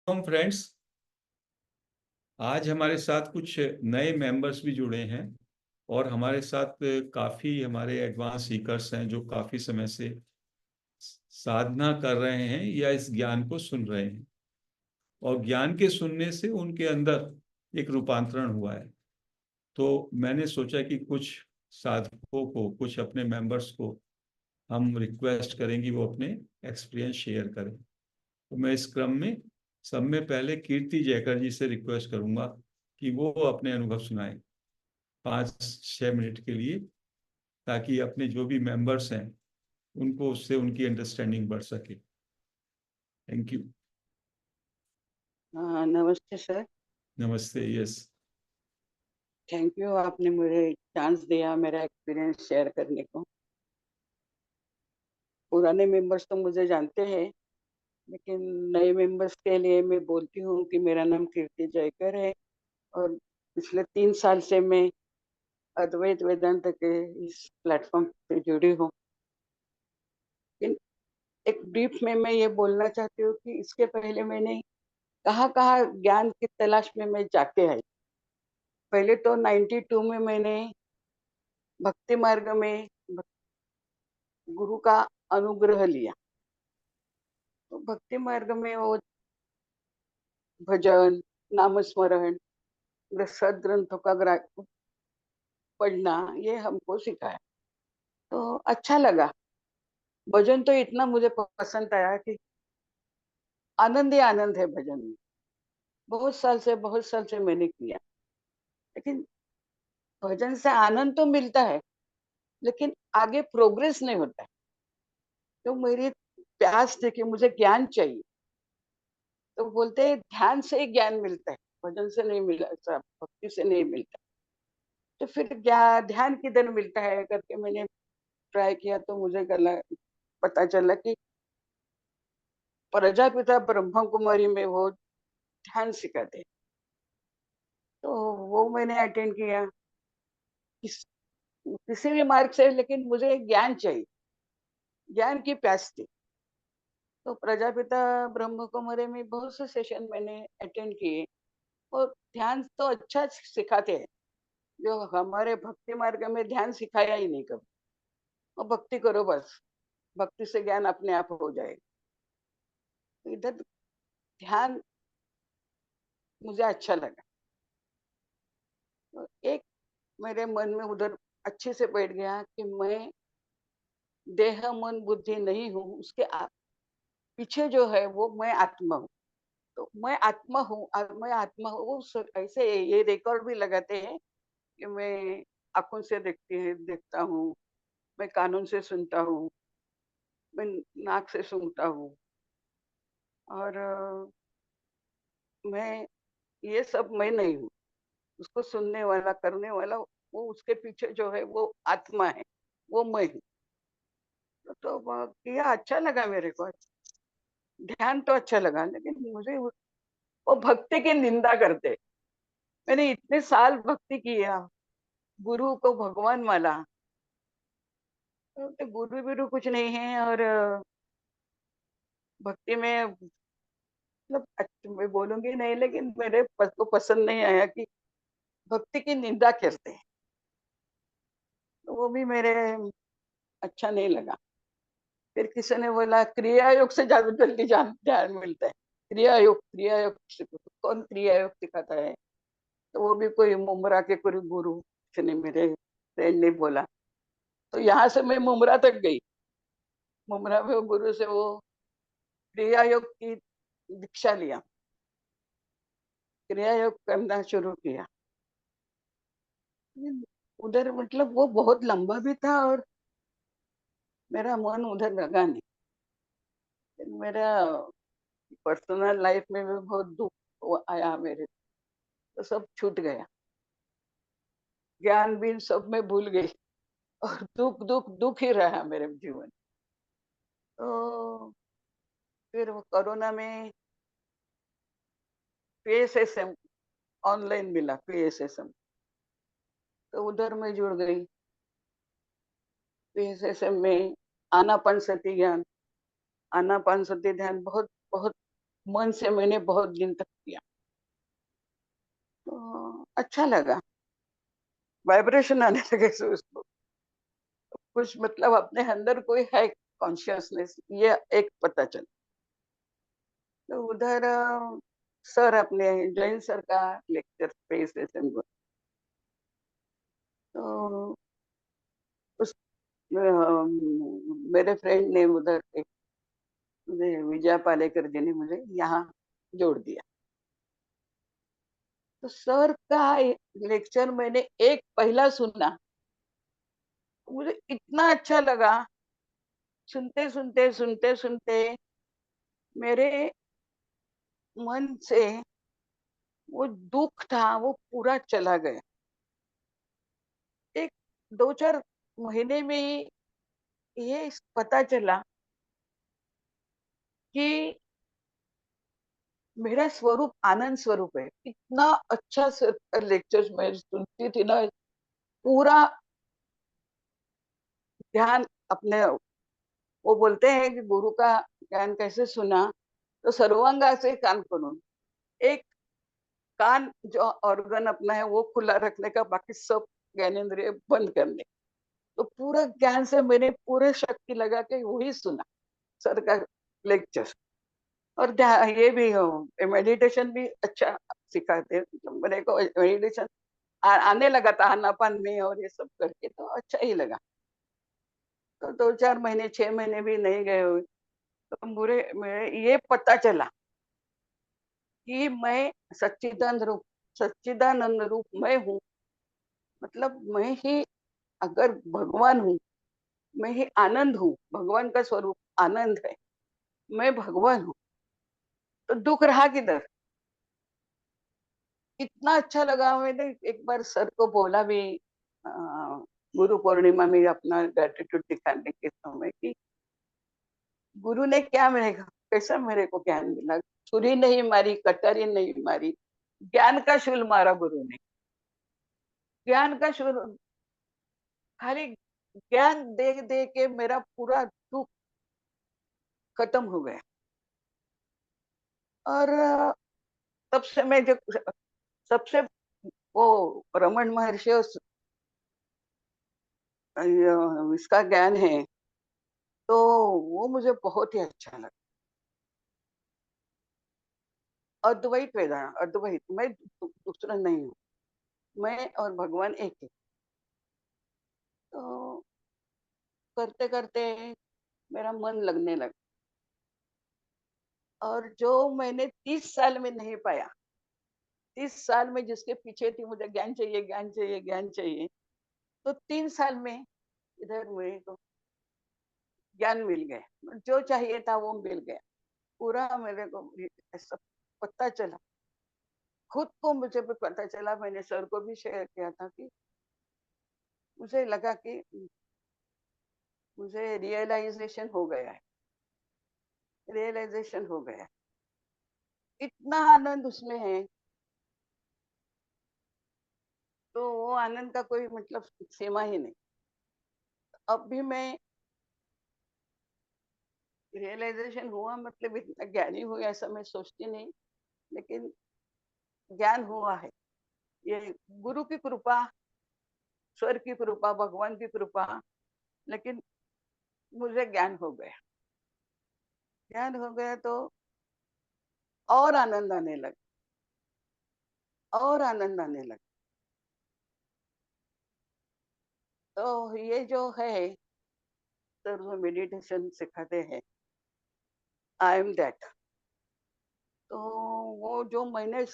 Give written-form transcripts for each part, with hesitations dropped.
हम फ्रेंड्स, आज हमारे साथ कुछ नए मेंबर्स भी जुड़े हैं और हमारे साथ काफ़ी हमारे एडवांस सीकर्स हैं जो काफ़ी समय से साधना कर रहे हैं या इस ज्ञान को सुन रहे हैं और ज्ञान के सुनने से उनके अंदर एक रूपांतरण हुआ है। तो मैंने सोचा कि कुछ साधकों को, कुछ अपने मेंबर्स को हम रिक्वेस्ट करेंगे वो अपने एक्सपीरियंस शेयर करें। तो मैं इस क्रम में सब में पहले कीर्ति जयकर जी से रिक्वेस्ट करूंगा कि वो अपने अनुभव सुनाएं 5-6 मिनट के लिए, ताकि अपने जो भी मेंबर्स हैं उनको उससे उनकी अंडरस्टैंडिंग बढ़ सके। Thank you. हाँ, नमस्ते सर। नमस्ते। यस। थैंक यू, आपने मुझे चांस दिया मेरा एक्सपीरियंस शेयर करने को। पुराने मेंबर्स तो मुझे जानते हैं, लेकिन नए मेंबर्स के लिए मैं बोलती हूँ कि मेरा नाम कीर्ति जयकर है और पिछले 3 साल से मैं अद्वैत वेदांत के इस प्लेटफॉर्म पे जुड़ी हूँ। लेकिन एक ब्रीफ में मैं ये बोलना चाहती हूँ कि इसके पहले मैंने कहाँ कहाँ ज्ञान की तलाश में मैं जाके आई। पहले तो 92 में मैंने भक्ति मार्ग में गुरु का अनुग्रह लिया। तो भक्ति मार्ग में वो भजन, नामस्मरण, सदग्रंथों का पढ़ना, ये हमको सिखाया। तो अच्छा लगा। भजन तो इतना मुझे पसंद आया कि आनंद ही आनंद है भजन में। बहुत साल से मैंने किया, लेकिन भजन से आनंद तो मिलता है, लेकिन आगे प्रोग्रेस नहीं होता है। तो मेरी प्यास थी कि मुझे ज्ञान चाहिए। तो बोलते हैं ध्यान से ही ज्ञान मिलता है, भजन से नहीं मिला, ऐसा भक्ति से नहीं मिलता। तो फिर ध्यान किधर मिलता है करके मैंने ट्राई किया, तो मुझे पता चला कि प्रजापिता ब्रह्मा कुमारी में वो ध्यान सिखाते। तो वो मैंने अटेंड किया। किस, किसी भी मार्ग से, लेकिन मुझे ज्ञान चाहिए, ज्ञान की प्यास थी। तो प्रजापिता ब्रह्म कुमारी में बहुत से सेशन मैंने अटेंड किए और ध्यान तो अच्छा सिखाते हैं। जो हमारे भक्ति मार्ग में ध्यान सिखाया ही नहीं कभी। और भक्ति करो बस, भक्ति से ज्ञान अपने आप हो जाएगा। तो इधर ध्यान मुझे अच्छा लगा। तो एक मेरे मन में उधर अच्छे से बैठ गया कि मैं देह मन बुद्धि नहीं हूँ, उसके पीछे जो है वो मैं आत्मा हूँ। तो मैं आत्मा हूँ, मैं आत्मा हूँ, वो ऐसे ये रिकॉर्ड भी लगाते हैं कि मैं आंखों से देखता हूँ, मैं कानून से सुनता हूँ, मैं नाक से सूंघता हूँ, और मैं ये सब मैं नहीं हूँ। उसको सुनने वाला, करने वाला, वो उसके पीछे जो है वो आत्मा है, वो मैं हूँ। तो वो किया, अच्छा लगा मेरे को। ध्यान तो अच्छा लगा, लेकिन मुझे वो भक्ति की निंदा करते। मैंने इतने साल भक्ति किया, गुरु को भगवान माना, तो गुरु गुरु कुछ नहीं है। और भक्ति में मतलब मैं बोलूंगी नहीं, लेकिन मेरे को पसंद नहीं आया कि भक्ति की निंदा करते हैं। तो वो भी मेरे अच्छा नहीं लगा। फिर किसी ने बोला क्रिया योग से ज्यादा जल्दी ध्यान मिलता है। क्रिया योग कौन क्रिया योग सिखाता है? तो वो भी कोई मुमरा के कोई गुरु, किसी ने, मेरे फ्रेंड ने बोला। तो यहाँ से मैं मुमरा तक गई। मुमरा में वो गुरु से वो क्रिया योग की दीक्षा लिया, क्रिया योग करना शुरू किया। उधर मतलब वो बहुत लंबा भी था और मेरा मन उधर लगा नहीं। मेरा पर्सनल लाइफ में भी बहुत दुख आया मेरे। तो सब छूट गया, ज्ञान भी सब में भूल गई, और दुख दुख दुख ही रहा मेरे जीवन। तो फिर वो कोरोना में पीएसएसएम ऑनलाइन मिला, पीएसएसएम। तो उधर मैं जुड़ गई। पीएसएसएम में आनापान सती ज्ञान, आनापान सती ध्यान बहुत बहुत मन से मैंने बहुत दिन तक किया। तो अच्छा लगा, वाइब्रेशन आने लगे से उसको, कुछ मतलब अपने अंदर कोई है कॉन्शियसनेस, ये एक पता चला। तो उधर सर अपने जैन सर का लेक्चर पे सेशन हुआ। तो उस मेरे फ्रेंड ने उधर के मुझे विजया पालेकर जी ने मुझे यहाँ जोड़ दिया। तो सर का लेक्चर मैंने एक पहला सुना, मुझे इतना अच्छा लगा। सुनते सुनते सुनते सुनते मेरे मन से वो दुख था वो पूरा चला गया। एक 2-4 महीने में ही ये पता चला कि मेरा स्वरूप आनंद स्वरूप है। इतना अच्छा लेक्चर मैं सुनती थी ना, पूरा ध्यान अपने, वो बोलते हैं कि गुरु का ज्ञान कैसे सुना, तो सर्वांगा से कान करून, एक कान जो ऑर्गन अपना है वो खुला रखने का, बाकी सब ज्ञानेंद्रिय बंद करने। तो पूरा ज्ञान से मैंने पूरे शक्ति लगा के वही सुना सर का लेक्चर। और ये भी हो, मेडिटेशन भी अच्छा सिखाते हैं। तो मेरे को मेडिटेशन आने लगा था आनापान में और ये सब करके, तो अच्छा ही लगा। तो 2-4 महीने 6 महीने भी नहीं गए हुए, तो मेरे ये पता चला कि मैं सच्चिदानंद रूप मैं हूँ। मतलब मैं ही अगर भगवान हूँ, मैं ही आनंद हूँ, भगवान का स्वरूप आनंद है, मैं भगवान हूँ। तो दुख रहा किधर? इतना अच्छा लगा। मैंने एक बार सर को बोला भी, अ, गुरु पूर्णिमा में अपना ग्रेटिट्यूड दिखाने के समय की, गुरु ने क्या मेरे को, कैसा मेरे को ज्ञान मिला। छुरी नहीं मारी, कटारी नहीं मारी, ज्ञान का शूल मारा गुरु ने। ज्ञान का शूल, खाली ज्ञान दे दे के मेरा पूरा दुख खत्म हो गया। और तब से मैं जो सबसे वो रमन महर्षि इसका ज्ञान है, तो वो मुझे बहुत ही अच्छा लगा। अद्वैत वेदांत, अद्वैत, मैं दूसरा नहीं हूँ, मैं और भगवान एक है। तो करते करते मेरा मन लगने लगा। और जो मैंने 30 साल में नहीं पाया, 30 साल में जिसके पीछे थी, मुझे ज्ञान चाहिए ज्ञान चाहिए ज्ञान चाहिए, तो 3 साल में इधर मेरे को ज्ञान मिल गया, जो चाहिए था वो मिल गया पूरा। मेरे को ऐसा पता चला, खुद को मुझे भी पता चला। मैंने सर को भी शेयर किया था कि मुझे लगा कि मुझे रियलाइजेशन हो गया है, रियलाइजेशन हो गया। इतना आनंद उसमें है, तो वो आनंद का कोई मतलब सीमा ही नहीं। अब भी मैं रियलाइजेशन हुआ मतलब इतना ज्ञानी हुई ऐसा मैं सोचती नहीं, लेकिन ज्ञान हुआ है। ये गुरु की कृपा, ईश्वर की कृपा, भगवान की कृपा, लेकिन मुझे ज्ञान हो गया। ज्ञान हो गया तो और आनंद आने लगा, और आनंद आने लगा। तो ये जो है सर मेडिटेशन सिखाते हैं, आई एम दैट, तो वो जो मैंने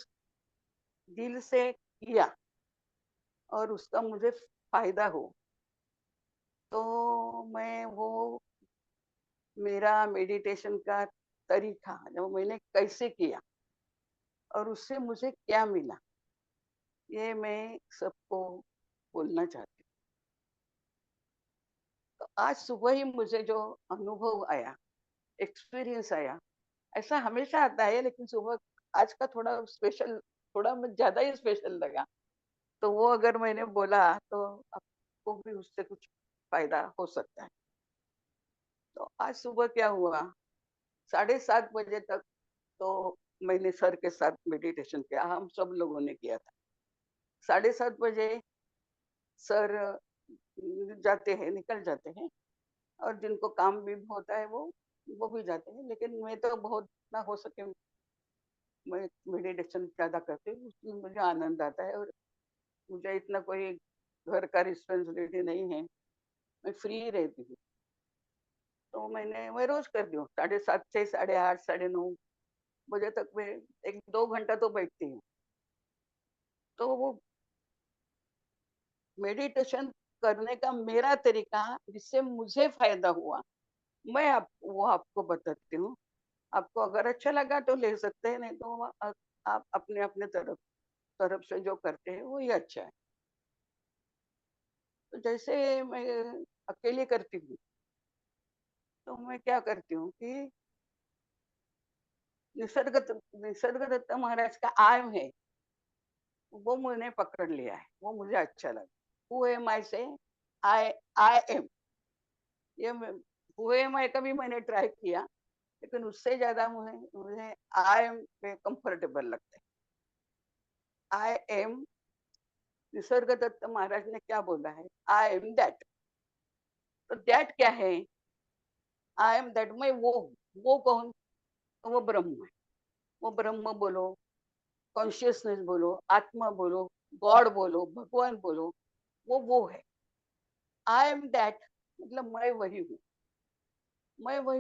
दिल से किया और उसका मुझे फायदा हो, तो मैं वो मेरा मेडिटेशन का तरीका जो मैंने कैसे किया और उससे मुझे क्या मिला, ये मैं सबको बोलना चाहती हूँ। तो आज सुबह ही मुझे जो अनुभव आया, एक्सपीरियंस आया, ऐसा हमेशा आता है लेकिन सुबह आज का थोड़ा स्पेशल, थोड़ा ज्यादा ही स्पेशल लगा। तो वो अगर मैंने बोला तो आपको भी उससे कुछ फायदा हो सकता है। तो आज सुबह क्या हुआ, 7:30 बजे तक तो मैंने सर के साथ मेडिटेशन किया, हम सब लोगों ने किया था। 7:30 बजे सर जाते हैं, निकल जाते हैं, और जिनको काम भी होता है वो भी जाते हैं, लेकिन मैं तो बहुत ना हो सके मैं मेडिटेशन ज्यादा करती हूँ, उसमें मुझे आनंद आता है। और मुझे इतना कोई घर का रिस्पॉन्सिबिलिटी नहीं है, मैं फ्री रहती हूँ। तो मैं रोज करती हूँ, 7:30 से 8:30 9:30 बजे तक मैं 1-2 घंटा तो बैठती हूँ। तो वो मेडिटेशन करने का मेरा तरीका, जिससे मुझे फायदा हुआ, मैं वो आपको बताती हूँ। आपको अगर अच्छा लगा तो ले सकते हैं, नहीं तो आप अपने अपने तरफ से जो करते हैं वही अच्छा है। तो जैसे मैं अकेले करती हूँ, तो मैं क्या करती हूँ कि निसर्गदत्त महाराज का आयम है, वो मैंने पकड़ लिया है, वो मुझे अच्छा लगा। हु एम आई से आई आई एम, ये हु एम आई का भी मैंने ट्राई किया, लेकिन उससे ज्यादा मुझे मुझे आई एम पे कंफर्टेबल लगता है। आई एम, निसर्गदत्त महाराज ने क्या बोला है, आई एम दैट। तो दैट क्या है, आई एम दैट, मैं वो कौन, तो वो ब्रह्म है। वो ब्रह्म बोलो, कॉन्शियसनेस बोलो, आत्मा बोलो, गॉड बोलो, भगवान बोलो, वो है। आई एम दैट मतलब मैं वही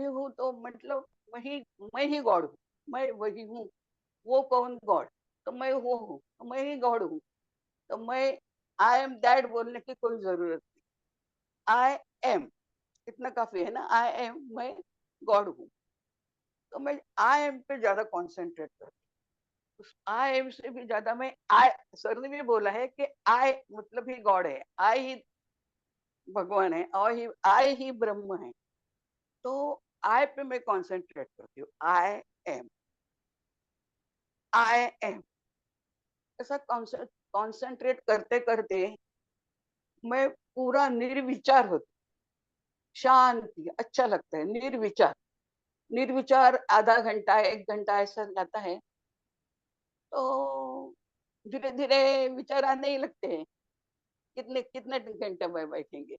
हूँ, तो मतलब वही, मैं ही गॉड हूँ। मैं वही हूँ, वो कौन, गॉड। तो मैं वो हूँ, तो मैं ही गॉड हूँ। तो मैं आई एम दैट बोलने की कोई जरूरत नहीं। आई एम इतना काफी है ना, आई एम, मैं गॉड हूँ। तो मैं आई एम पे ज्यादा कॉन्सेंट्रेट करती हूँ। उस आई एम से भी ज्यादा मैं आई, सर ने भी बोला है कि आई मतलब ही गॉड है, आई ही भगवान है, और ही आई ही ब्रह्म है। तो आई पे मैं कॉन्सेंट्रेट करती हूँ, आई एम ऐसा कॉन्सेंट्रेट करते करते मैं पूरा निर्विचार होती, शांति, अच्छा लगता है निर्विचार। निर्विचार आधा घंटा 1 घंटा ऐसा जाता है, तो धीरे धीरे विचार आने ही लगते हैं। कितने कितने घंटे में बैठेंगे,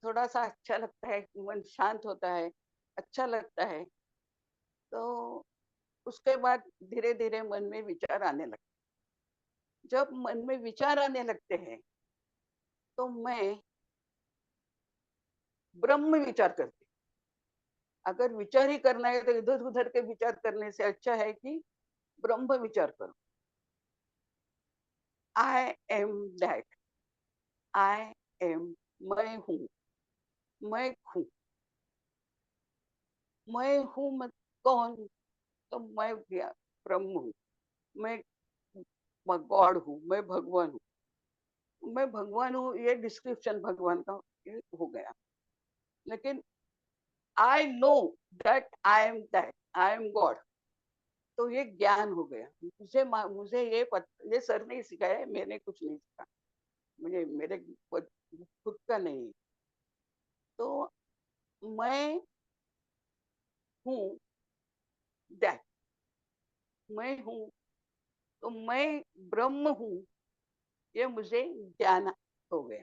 थोड़ा सा अच्छा लगता है, मन शांत होता है, अच्छा लगता है। तो उसके बाद धीरे धीरे मन में विचार आने लगते। जब मन में विचार आने लगते हैं, तो मैं ब्रह्म विचार करती। अगर विचार ही करना है तो इधर उधर के विचार करने से अच्छा है कि ब्रह्म विचार करो। I am that, I am, मैं हूँ, मैं हूँ, मैं हूँ मत कौन, तो मैं ब्रह्म हूँ, मैं गॉड हूँ, मैं भगवान हूँ। मैं भगवान हूँ, ये डिस्क्रिप्शन भगवान का ये हो गया। लेकिन I know that I am God, तो ये ज्ञान हो गया। मुझे ये सर ने सिखाया है, मैंने कुछ नहीं सीखा, मुझे मेरे खुद का नहीं। तो मैं हूँ दैट, मैं हूँ, तो मैं ब्रह्म हूँ, ये मुझे ज्ञान हो गया।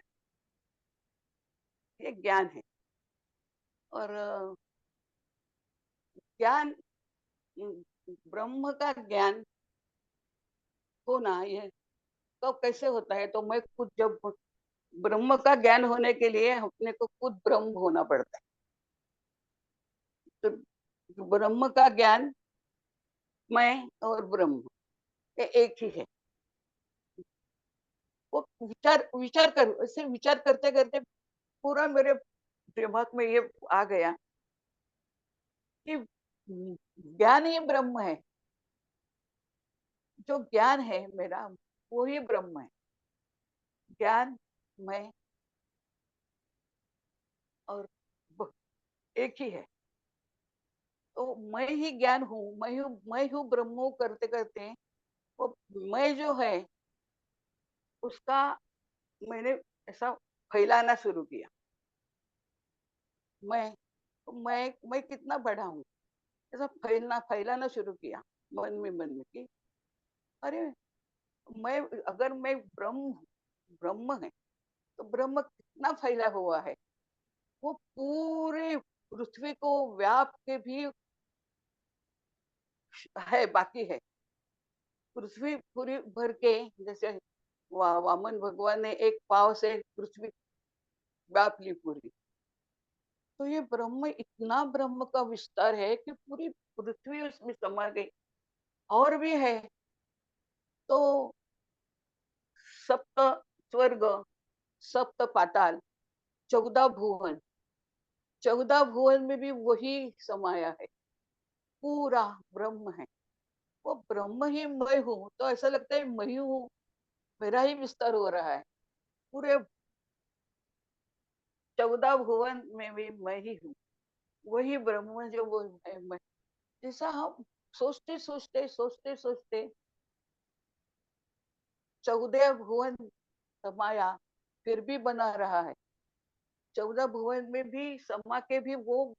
ये ज्ञान है। और ज्ञान, ब्रह्म का ज्ञान होना, ये तो कैसे होता है, तो मैं खुद जब ब्रह्म का ज्ञान होने के लिए अपने को खुद ब्रह्म होना पड़ता है। तो ब्रह्म का ज्ञान, मैं और ब्रह्म ये एक ही है। वो विचार करते करते पूरा मेरे दिमाग में ये आ गया कि ज्ञान ही ब्रह्म है। जो ज्ञान है मेरा, वो ही ब्रह्म है। ज्ञान, मैं और एक ही है। तो मैं ही ज्ञान हूँ, मैं हूँ ब्रह्म हूँ करते करते वो मैं जो है उसका मैंने ऐसा फैलाना शुरू किया। मैं मैं कितना बड़ा हूँ, ऐसा फैलाना शुरू किया मन में कि अरे मैं, अगर मैं ब्रह्म ब्रह्म है तो ब्रह्म कितना फैला हुआ है, वो पूरे पृथ्वी को व्याप के भी है, बाकी है। पृथ्वी पूरी भर के, जैसे वामन भगवान ने एक पाव से पृथ्वी व्याप ली पूरी, तो ये ब्रह्म इतना, ब्रह्म का विस्तार है कि पूरी पृथ्वी उसमें समा गई। और भी है तो सप्त स्वर्ग, सप्त पाताल, 14 भुवन, 14 भुवन में भी वही समाया है, पूरा ब्रह्म है। वो ब्रह्म ही मैं हूँ, तो ऐसा लगता है मैं ही हूँ, मेरा ही विस्तार हो रहा है। पूरे 14 भुवन में भी मैं ही हूँ, वही ब्रह्म जो वो है मैं। जैसा हम सोचते सोचते सोचते सोचते 14 भुवन समाया, फिर भी बना रहा है। 14 भुवन में भी समा के भी वो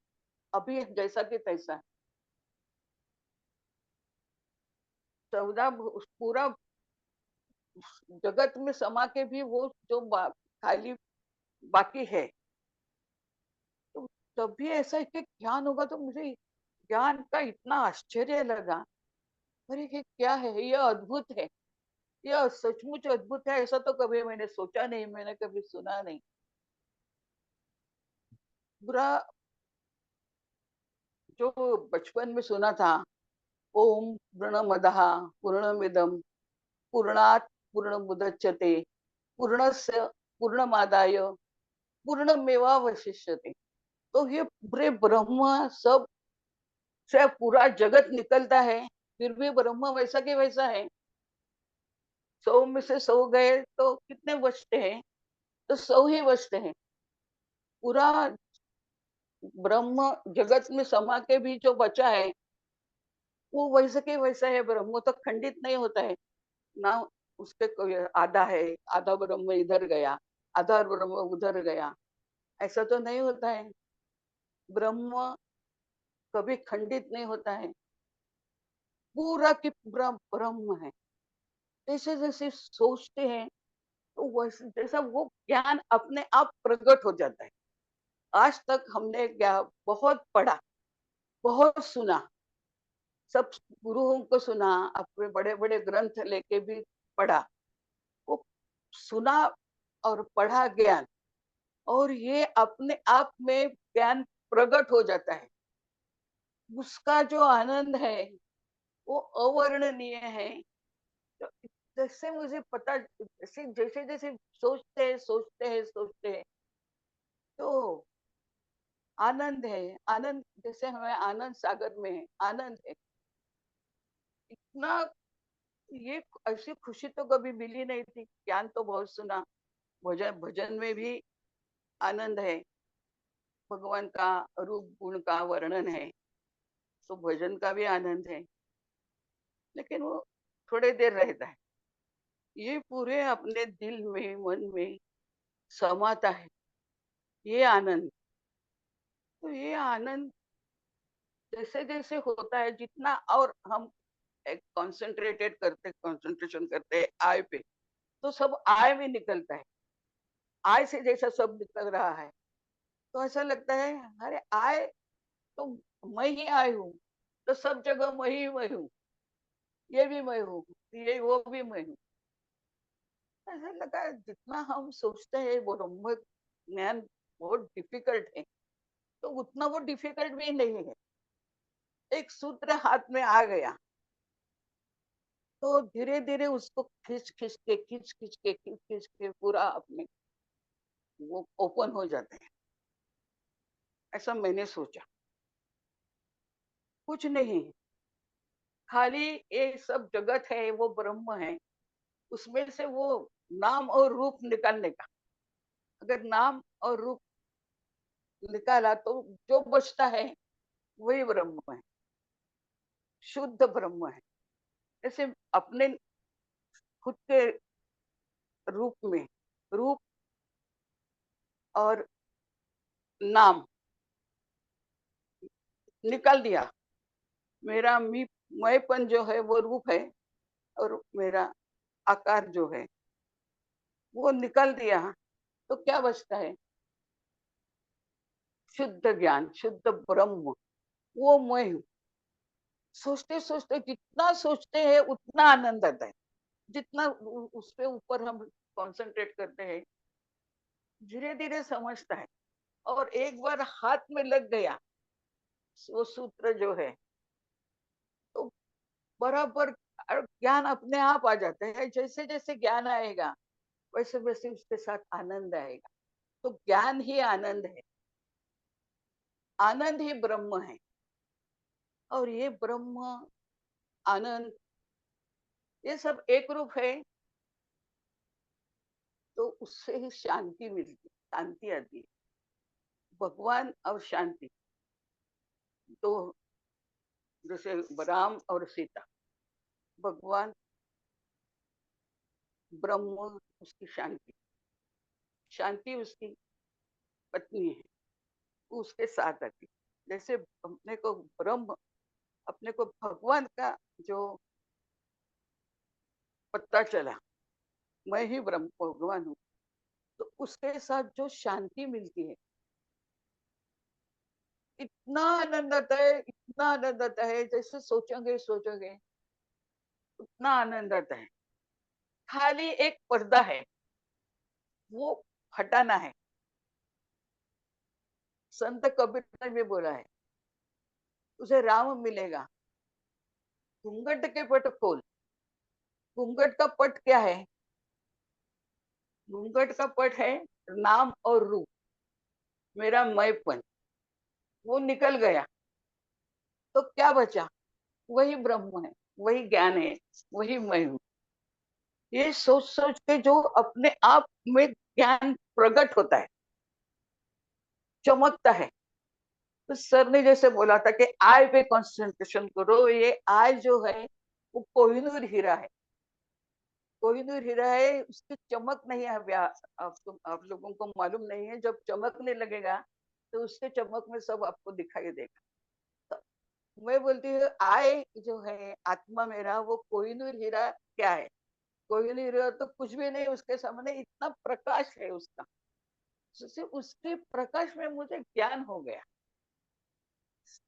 अभी जैसा कि तैसा है। 14 पूरा जगत में समा के भी वो जो खाली बाकी है। तो तभी ऐसा कि ज्ञान होगा, तो मुझे ज्ञान का इतना आश्चर्य लगा। अरे ये क्या है, ये अद्भुत है, यह सचमुच अद्भुत है। ऐसा तो कभी मैंने सोचा नहीं, मैंने कभी सुना नहीं। बुरा जो बचपन में सुना था, ओम पूर्णमदः पूर्णमिदं पूर्णात् पूर्णमुदच्यते पूर्णस्य पूर्णमादाय पूर्णमेवावशिष्यते, तो ये पूरे ब्रह्म सब से पूरा जगत निकलता है, फिर भी ब्रह्म वैसा के वैसा है। 100 में से 100 गए तो कितने बचते हैं? तो 100 ही बचते हैं। पूरा ब्रह्म जगत में समा के भी जो बचा है, वो वैसे के वैसा है। ब्रह्म तो खंडित नहीं होता है ना, उसके कोई आधा है, आधा ब्रह्म इधर गया, आधा ब्रह्म उधर गया, ऐसा तो नहीं होता है। ब्रह्म कभी खंडित नहीं होता है, पूरा की पूरा ब्रह्म है। जैसे जैसे सोचते हैं तो वैसे जैसा वो ज्ञान अपने आप प्रकट हो जाता है। आज तक हमने क्या बहुत पढ़ा, बहुत सुना, सब गुरुओं को सुना, अपने बड़े बड़े ग्रंथ लेके भी पढ़ा, वो सुना और पढ़ा ज्ञान, और ये अपने आप में ज्ञान प्रकट हो जाता है। उसका जो आनंद है वो अवर्णनीय है। तो जैसे मुझे पता, जैसे जैसे जैसे सोचते हैं सोचते हैं सोचते हैं, तो आनंद है। आनंद जैसे हमें आनंद सागर में है, आनंद है इतना। ये ऐसी खुशी तो कभी मिली नहीं थी। ज्ञान तो बहुत सुना, भजन भजन में भी आनंद है, भगवान का रूप गुण का वर्णन है, तो भजन का भी आनंद है, लेकिन वो थोड़े देर रहता है। ये पूरे अपने दिल में मन में समाता है, ये आनंद। तो ये आनंद जैसे जैसे होता है, जितना और हम एक कंसंट्रेशन करते हैं आय पे, तो सब आय में निकलता है। आय से जैसा सब निकल रहा है, तो ऐसा लगता है अरे आय तो मैं ही आय हूँ, तो सब जगह मैं हूँ, ये भी मैं हूँ, ये वो भी मैं हूँ। ऐसा लगा है, जितना हम सोचते हैं वो ब्रह्म ज्ञान बहुत डिफिकल्ट है, तो उतना वो डिफिकल्ट भी नहीं है। एक सूत्र हाथ में आ गया, तो धीरे धीरे उसको खींच खींच के पूरा अपने वो ओपन हो जाते हैं। ऐसा मैंने सोचा, कुछ नहीं, खाली ये सब जगत है वो ब्रह्म है, उसमें से वो नाम और रूप निकालने का। अगर नाम और रूप निकाला तो जो बचता है वही ब्रह्म है, शुद्ध ब्रह्म है। जैसे अपने खुद के रूप में, रूप और नाम निकाल दिया, मेरा मैंपन जो है वो रूप है, और मेरा आकार जो है वो निकल दिया, तो क्या बचता है? शुद्ध ज्ञान, शुद्ध ब्रह्म, वो मैं हूँ। सोचते सोचते जितना सोचते हैं उतना आनंद आता है, जितना उस पे ऊपर हम कंसंट्रेट करते हैं, धीरे धीरे समझता है। और एक बार हाथ में लग गया वो सूत्र जो है, तो बराबर ज्ञान अपने आप आ जाता है। जैसे जैसे ज्ञान आएगा वैसे वैसे उसके साथ आनंद आएगा। तो ज्ञान ही आनंद है, आनंद ही ब्रह्म है। और ये ब्रह्म, आनंद, ये सब एक रूप है। तो उससे ही शांति मिलती, शांति आती है। भगवान और शांति, तो जैसे राम और सीता, भगवान ब्रह्म उसकी शांति, शांति उसकी पत्नी है, वो उसके साथ आती। जैसे अपने को ब्रह्म, अपने को भगवान का जो पता चला, मैं ही ब्रह्म भगवान हूँ, तो उसके साथ जो शांति मिलती है, इतना आनंद आता है, इतना आनंद आता है, जैसे सोचोगे सोचोगे उतना आनंद आता है। खाली एक पर्दा है, वो हटाना है। संत कबीर ने भी बोला है, उसे राम मिलेगा, घूंघट के पट खोल। घूंघट का पट क्या है? घूंघट का पट है नाम और रूप, मेरा मैंपन, वो निकल गया, तो क्या बचा? वही ब्रह्म है, वही ज्ञान है, वही मैं हूँ। ये सोच सोच के जो अपने आप में ज्ञान प्रकट होता है, चमकता है। तो सर ने जैसे बोला था कि आई पे कंसंट्रेशन करो, ये आई जो है वो कोहिनूर हीरा है। कोहिनूर हीरा है, उसकी चमक नहीं है। आप लोगों को मालूम नहीं है, जब चमकने लगेगा तो उसके चमक में सब आपको दिखाई देगा। तो मैं बोलती हूँ आई जो है आत्मा मेरा, वो कोहिनूर हीरा क्या है? कोहिनूर हीरा तो कुछ भी नहीं, उसके सामने इतना प्रकाश है उसका। उसके प्रकाश में मुझे ज्ञान हो गया,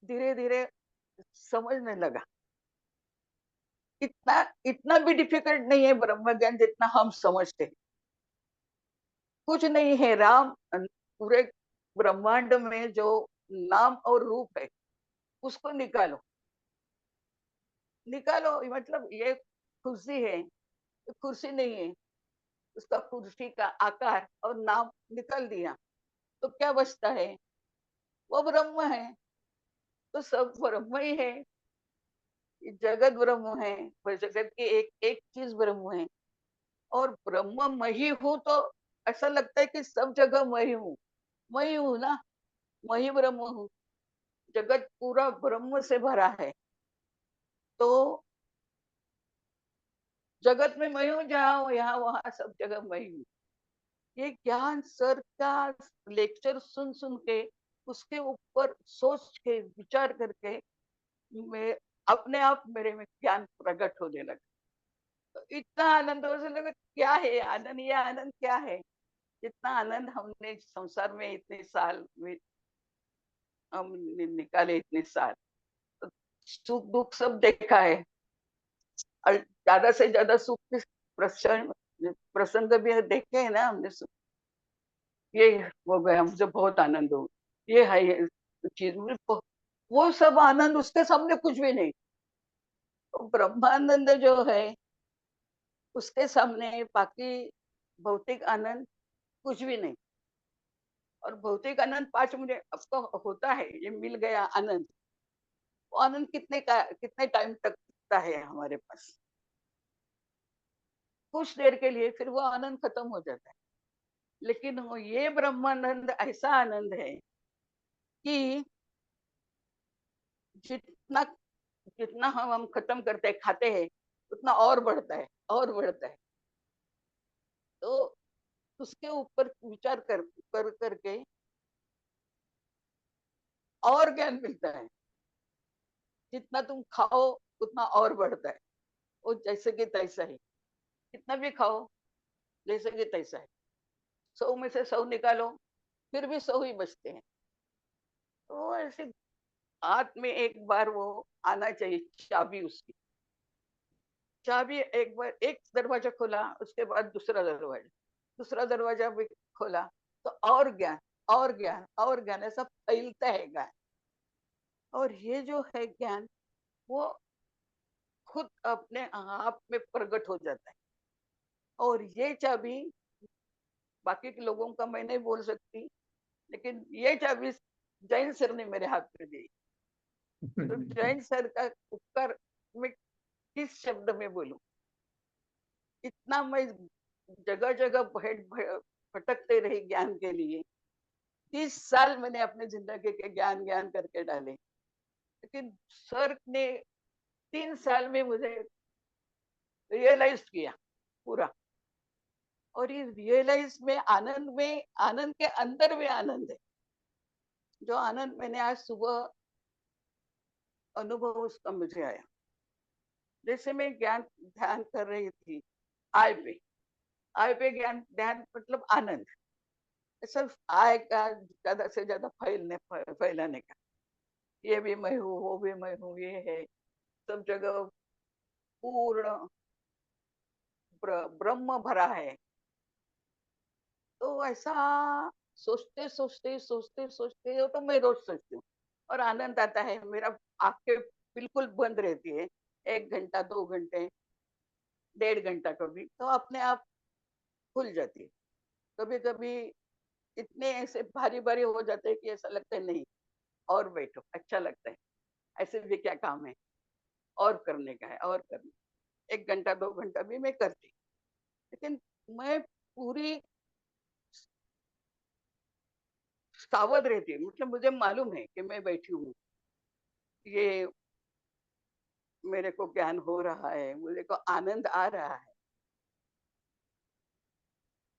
धीरे धीरे समझने लगा। इतना इतना भी डिफिकल्ट नहीं है ब्रह्म ज्ञान जितना हम समझते हैं। कुछ नहीं है। राम, पूरे ब्रह्मांड में जो नाम और रूप है उसको निकालो, निकालो। मतलब ये कुर्सी है, ये कुर्सी नहीं है, उसका कुर्सी का आकार और नाम निकल दिया, तो क्या बचता है? वो ब्रह्म है। तो सब ब्रह्म ही है, जगत ब्रह्म है, पर जगत की एक एक चीज ब्रह्म है। और ब्रह्म मैं ही हूँ, तो ऐसा लगता है कि सब जगह मैं ही हूँ। मैं ही हूँ ना, मैं ही ब्रह्म हूँ। जगत पूरा ब्रह्म से भरा है, तो जगत में मैं हूँ, जहाँ हूँ यहाँ वहां सब जगह मैं ही हूँ। ये ज्ञान सर का लेक्चर सुन सुन के, उसके ऊपर सोच के विचार करके, मैं अपने आप मेरे में ज्ञान प्रकट होने लगा। तो इतना आनंद होने लगा। क्या है आनंद? ये आनंद क्या है? जितना आनंद हमने संसार में इतने साल में हम निकाले, इतने साल, तो सुख दुख सब देखा है, और ज्यादा से ज्यादा सुख के प्रसंग प्रसंग भी देखे है ना हमने। ये हो गया, मुझे बहुत आनंद हो, ये है, ये चीज मुझे वो सब आनंद उसके सामने कुछ भी नहीं। तो ब्रह्मानंद जो है उसके सामने बाकी भौतिक आनंद कुछ भी नहीं। और भौतिक आनंद 5 मिनट आपको होता है, ये मिल गया आनंद, वो आनंद कितने टाइम तक टिकता है हमारे पास? कुछ देर के लिए, फिर वो आनंद खत्म हो जाता है। लेकिन वो ये ब्रह्मानंद ऐसा आनंद है कि जितना जितना हम खत्म करते हैं, खाते हैं, उतना और बढ़ता है, और बढ़ता है। तो उसके ऊपर विचार कर करके और ज्ञान मिलता है। जितना तुम खाओ उतना और बढ़ता है, वो जैसे कि तैसा ही, कितना भी खाओ जैसे कि तैसा है। 100 में से 100 निकालो फिर भी 100 ही बचते हैं। तो ऐसे हाथ में एक बार वो आना चाहिए चाबी उसकी। चाबी एक बार एक दरवाजा खोला, उसके बाद दूसरा दरवाजा भी खोला, तो और ज्ञान, और ज्ञान, और ज्ञान, ऐसा फैलता है ज्ञान। और ये जो है ज्ञान, वो खुद अपने आप में प्रकट हो जाता है। और ये चाबी बाकी के लोगों का मैं नहीं बोल सकती, लेकिन ये चाबी जैन सर ने मेरे हाथ में दी। तो जैन सर का उपकार मैं किस शब्द में बोलूं। इतना मैं जगह जगह भटकते रही ज्ञान के लिए। 30 साल मैंने अपने जिंदगी के ज्ञान ज्ञान करके डाले, लेकिन सर ने 3 साल में मुझे रियलाइज किया पूरा। और ये रियलाइज में आनंद के अंदर में आनंद है। जो आनंद मैंने आज सुबह अनुभव उसका मुझे आया। जैसे मैं ज्ञान ध्यान कर रही थी, आय पे आय पे ज्ञान ध्यान मतलब आनंद, सिर्फ आय का ज्यादा से ज्यादा फैलाने का। ये भी मैं हूँ, वो भी मैं हूँ, ये है सब जगह पूर्ण ब्रह्म भरा है। तो ऐसा सोचते सोचते सोचते सोचते हो, तो मैं रोज सोचती हूँ और आनंद आता है। मेरा आंखें बिल्कुल बंद रहती है, 1 घंटा 2 घंटे 1.5 घंटा, कभी तो अपने आप खुल जाती है। कभी कभी इतने ऐसे भारी भारी हो जाते हैं कि ऐसा लगता है नहीं, और बैठो, अच्छा लगता है, ऐसे भी क्या काम है, और करने का है, और करने। 1 घंटा 2 घंटा भी मैं करती, लेकिन मैं पूरी सावध रहती हूँ। मतलब मुझे मालूम है कि मैं बैठी हूँ, ये मेरे को ज्ञान हो रहा है, मुझे को आनंद आ रहा है।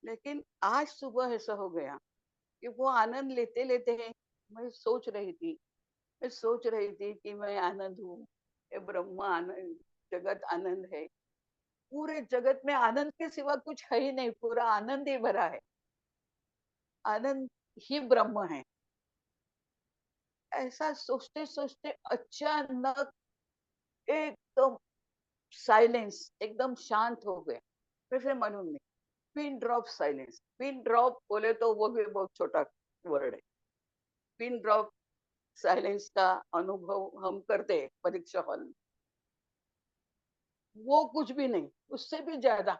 लेकिन आज सुबह ऐसा हो गया कि वो आनंद लेते लेते मैं सोच रही थी, मैं सोच रही थी कि मैं आनंद हूँ, ये ब्रह्म आनंद, जगत आनंद है। पूरे जगत में आनंद के सिवा कुछ है ही नहीं, पूरा आनंद ही भरा है, आनंद ही ब्रह्म है। ऐसा सोचते सोचते अचानक एकदम साइलेंस, एकदम शांत हो गए। फिर से मालूम नहीं, pin drop silence. Pin drop बोले तो वो भी बहुत छोटा वर्ड है। पिन ड्रॉप साइलेंस का अनुभव हम करते हैं परीक्षा हॉल में, वो कुछ भी नहीं, उससे भी ज्यादा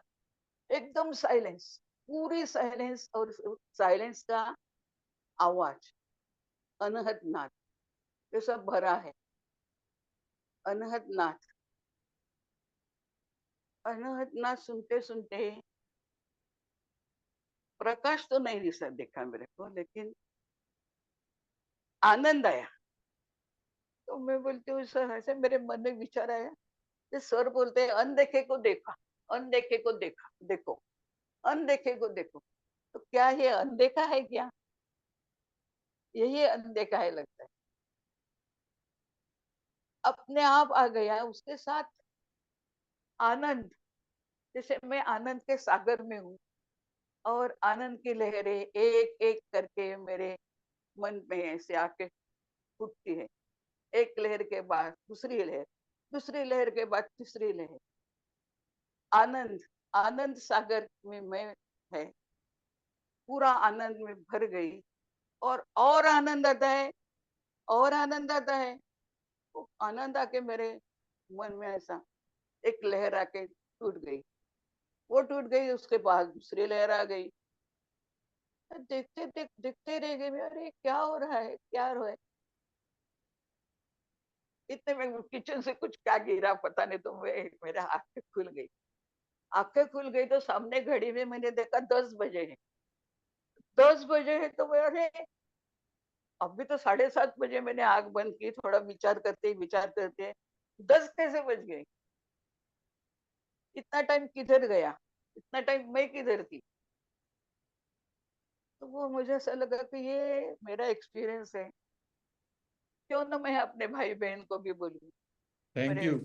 एकदम साइलेंस, पूरी साइलेंस। और साइलेंस का आवाज, अनहद नाद, ये सब भरा है। अनहद नाद, अनहद नाद सुनते सुनते प्रकाश तो नहीं दिखा देखा मेरे को, लेकिन आनंद आया। तो मैं बोलती हूँ सर, ऐसे मेरे मन में विचार आया कि सर बोलते हैं अनदेखे को देखा, अनदेखे को देखा, देखो, अनदेखे को देखो। तो क्या ये अनदेखा है क्या? यही अनदेखा है लगता है। अपने आप आ गया उसके साथ आनंद। जैसे मैं आनंद के सागर में हूँ, और आनंद की लहरें एक एक करके मेरे मन में ऐसे आके फूटती है। एक लहर के बाद दूसरी लहर, दूसरी लहर के बाद तीसरी लहर। आनंद, आनंद सागर में मैं है, पूरा आनंद में भर गई। और आनंद आता है, और आनंद आता है। वो आनंद आके मेरे मन में ऐसा एक लहर आके टूट गई। वो टूट गई, उसके बाद दूसरी लहर आ गई। देखते रह गए, अरे क्या हो रहा है, क्या हो रहा है। इतने में किचन से कुछ क्या गिरा पता नहीं, तो मेरे आंखें खुल गई। आंखें खुल गई तो सामने घड़ी में मैंने देखा 10 बजे है। 10 बजे है तो मैं, अरे अभी तो 7:30 बजे मैंने आंख बंद की, थोड़ा विचार करते 10 कैसे बज गए, इतना टाइम किधर गया, इतना टाइम मैं किधर थी। तो वो मुझे ऐसा लगा कि ये मेरा एक्सपीरियंस है, क्यों ना मैं अपने भाई बहन को भी बोलूं। थैंक मेरे यू।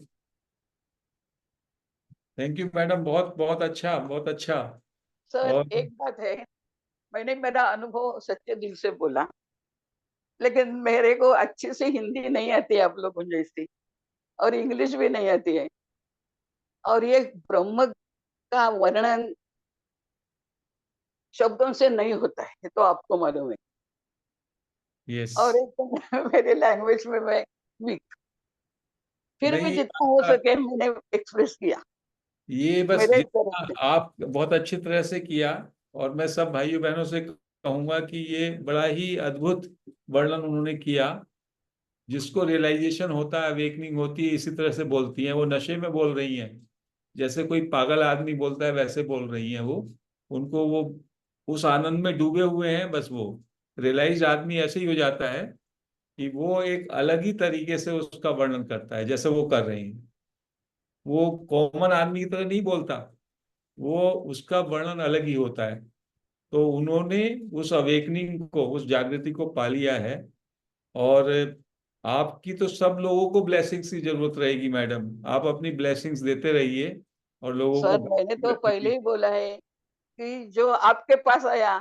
थैंक यू मैडम, बहुत बहुत अच्छा, बहुत अच्छा। सर, और एक बात है, मैंने मेरा अनुभव सच्चे दिल से बोला, लेकिन मेरे को अच्छी से हिंदी नहीं आती आप लोगों जैसी, और इंग्लिश भी नहीं आती है। और ये ब्रह्म का वर्णन शब्दों से नहीं होता है, ये तो आपको मालूम है। यस। और एक तो मेरी लैंग्वेज में मैं वीक, फिर भी नहीं, जितना हो सके मैंने एक्सप्रेस किया ये बस मेरे तरफ जितना से। आप बहुत अच्छी तरह से किया। और मैं सब भाइयों बहनों से कहूंगा कि ये बड़ा ही अद्भुत वर्णन उन्होंने किया। जिसको रियलाइजेशन होता है, अवेकनिंग होती है, इसी तरह से बोलती हैं। वो नशे में बोल रही हैं, जैसे कोई पागल आदमी बोलता है वैसे बोल रही हैं वो। उनको वो उस आनंद में डूबे हुए हैं। बस वो रियलाइज आदमी ऐसे ही हो जाता है कि वो एक अलग ही तरीके से उसका वर्णन करता है जैसे वो कर रही हैं। वो कॉमन आदमी की तरह नहीं बोलता, वो उसका वर्णन अलग ही होता है। तो उन्होंने उस अवेकनिंग को, उस जागृति को पा लिया है। और आपकी तो सब लोगों को ब्लेसिंग्स की जरूरत रहेगी मैडम। आप अपनी ब्लेसिंग्स देते रहिए और लोगों सर, को मैंने blessing तो पहले रखिए। ही बोला है कि जो आपके पास आया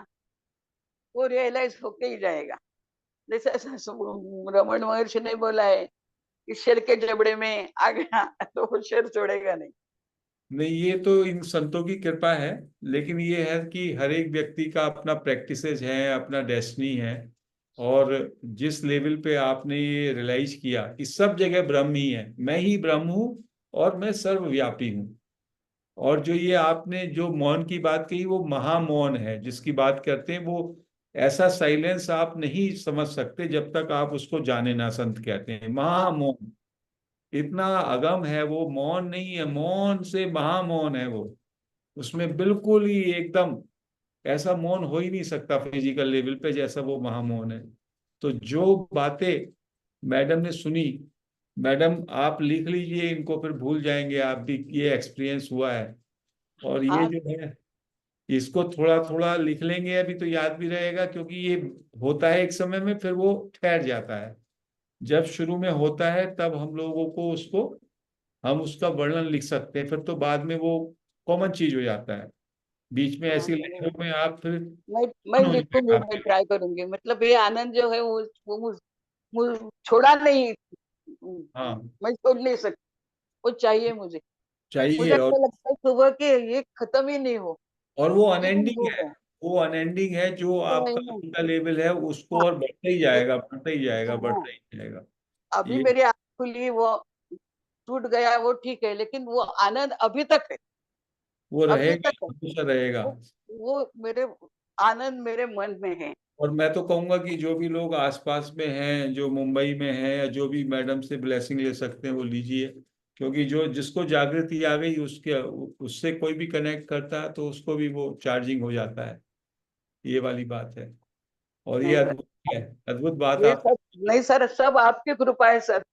वो रियलाइज होके ही जाएगा। जैसे रमन महर्षि ने बोला है कि शेर के जबड़े में आ गया तो वो शेर छोड़ेगा नहीं। नहीं, ये तो इन संतों की कृपा है। लेकिन ये है कि हर एक व्यक्ति का अपना प्रैक्टिसेज है, अपना डेस्टिनी है। और जिस लेवल पे आपने ये रियलाइज किया कि सब जगह ब्रह्म ही है, मैं ही ब्रह्म हूँ और मैं सर्वव्यापी हूँ। और जो ये आपने जो मौन की बात कही, वो महामौन है जिसकी बात करते हैं। वो ऐसा साइलेंस आप नहीं समझ सकते जब तक आप उसको जाने ना। संत कहते हैं हाँ, महामौन, इतना अगम है वो। मौन नहीं है, मौन से महामौन है वो। उसमें बिल्कुल ही एकदम ऐसा मौन हो ही नहीं सकता फिजिकल लेवल पे जैसा वो महामौन है। तो जो बातें मैडम ने सुनी, मैडम आप लिख लीजिए इनको, फिर भूल जाएंगे आप भी। ये एक्सपीरियंस हुआ है। और ये हाँ, जो है, इसको थोड़ा थोड़ा लिख लेंगे अभी तो याद भी रहेगा। क्योंकि ये होता है एक समय में, फिर वो ठहर जाता है। जब शुरू में होता है तब हम लोगों को उसको, हम उसका वर्णन लिख सकते हैं। फिर तो बाद में वो कॉमन चीज हो जाता है। बीच में हाँ, ऐसी लहरों में आप फिर मैं हो लिखूंगी, जाएगा। मैं ट्राई करूंगी। मतलब ये आनंद जो है वो छोड़ा नहीं, हाँ, मैं छोड़ नहीं सकती, वो चाहिए मुझे। मुझे चाहिए। ऐसा लगता है सुबह के ये खत्म ही नहीं हो, और वो ये अनएंडिंग हो है। गया वो अनएंडिंग है जो तो आपका नहीं। आपका लेवल है, उसको हाँ, और बढ़ता ही ये जाएगा, बढ़ता ही जाएगा, हाँ, बढ़ता ही जाएगा। अभी ये मेरी आँख खुली, वो टूट गया वो ठीक है, लेकिन वो आनंद अभी तक है, वो अभी रहेगा, तक है। हमेशा रहेगा। वो वो मेरे आनंद मेरे मन में है। और मैं तो कहूंगा कि जो भी लोग आसपास में हैं, जो मुंबई में हैं, या जो भी मैडम से ब्लेसिंग ले सकते हैं वो लीजिए। क्योंकि जो जिसको जागृति आ गई, उसके उससे कोई भी कनेक्ट करता है तो उसको भी वो चार्जिंग हो जाता है। ये वाली बात है। और ये नहीं सर, अद्भुत है, अद्भुत बात ये आप। सब नहीं सर, सब आपकी कृपा है सर,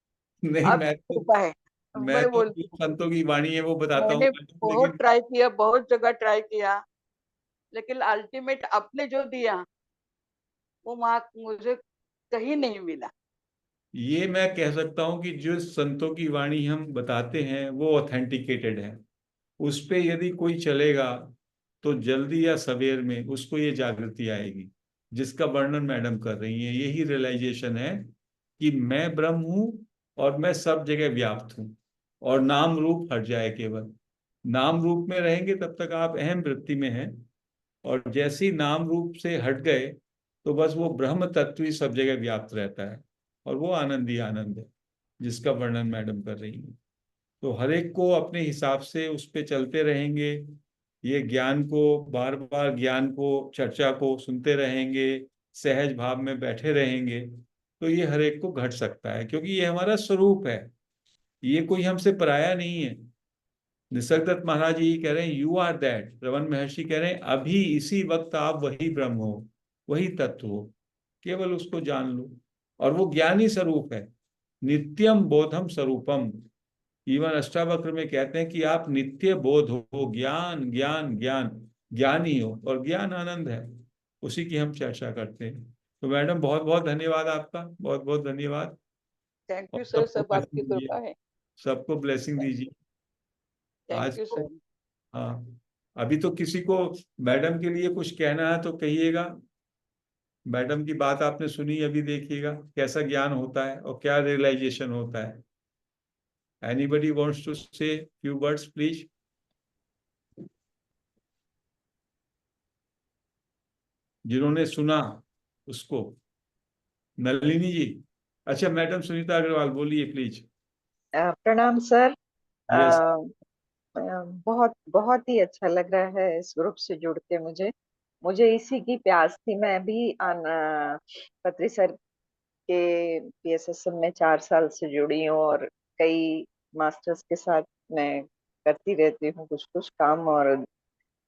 नहीं, मैं आपकी तो कृपा है। मैं मैं तो बोलती जो हूँ, संतों की वाणी है वो बताता हूँ मैंने मैडम, बहुत लेकिन ट्राई किया, बहुत जगह ट्राई किया, लेकिन अल्टीमेट आपने जो दिया वो मार्क मुझे कहीं नहीं मिला। ये मैं कह सकता हूँ कि जो संतों की वाणी हम बताते हैं वो ऑथेंटिकेटेड है। उस पे यदि कोई चलेगा तो जल्दी या सवेर में उसको ये जागृति आएगी जिसका वर्णन मैडम कर रही है। यही रियलाइजेशन है कि मैं ब्रह्म हूँ और मैं सब जगह व्याप्त हूँ। और नाम रूप हट जाए केवल। नाम रूप में रहेंगे तब तक आप अहम वृत्ति में हैं। और जैसे ही नाम रूप से हट गए तो बस वो ब्रह्म तत्व ही सब जगह व्याप्त रहता है। और वो आनंद ही आनंद है जिसका वर्णन मैडम कर रही है। तो हर एक को अपने हिसाब से उस पे चलते रहेंगे। ये ज्ञान को, बार बार ज्ञान को, चर्चा को सुनते रहेंगे, सहज भाव में बैठे रहेंगे, तो ये हर एक को घट सकता है। क्योंकि ये हमारा स्वरूप है, ये कोई हमसे पराया नहीं है। निसर्गदत्त महाराज जी कह रहे हैं यू आर दैट। रमन महर्षि कह रहे हैं अभी इसी वक्त आप वही ब्रह्म हो, वही तत्व हो। केवल उसको जान लो। और वो ज्ञानी स्वरूप है। नित्यम बोधम स्वरूपम। इवन अष्टावक्र में कहते हैं कि आप नित्य बोध हो, ज्ञान ज्ञान ज्ञान, ज्ञान ही हो। और ज्ञान आनंद है, उसी की हम चर्चा करते हैं। तो मैडम बहुत बहुत धन्यवाद आपका, बहुत बहुत धन्यवाद। थैंक और यू सर, सबको सब आपकी मैसेज दिए। कृपा है। सबको ब्लेसिंग दीजिए थैंक आज यू तो। सर। हाँ, अभी तो किसी को मैडम के लिए कुछ कहना है तो कहिएगा। मैडम की बात आपने सुनी, अभी देखिएगा कैसा ज्ञान होता है और क्या रियलाइजेशन होता है। एनीबडी वांट्स टू से फ्यू वर्ड्स प्लीज? जिन्होंने सुना उसको। नलिनी जी। अच्छा, मैडम सुनीता अग्रवाल बोलिए प्लीज। प्रणाम सर। अ, यस। बहुत बहुत ही अच्छा लग रहा है इस ग्रुप से जुड़ के। मुझे मुझे इसी की प्यास थी। मैं भी पत्री सर के पीएसएसएम में 4 साल से जुड़ी हूँ, और कई मास्टर्स के साथ मैं करती रहती हूँ कुछ कुछ काम, और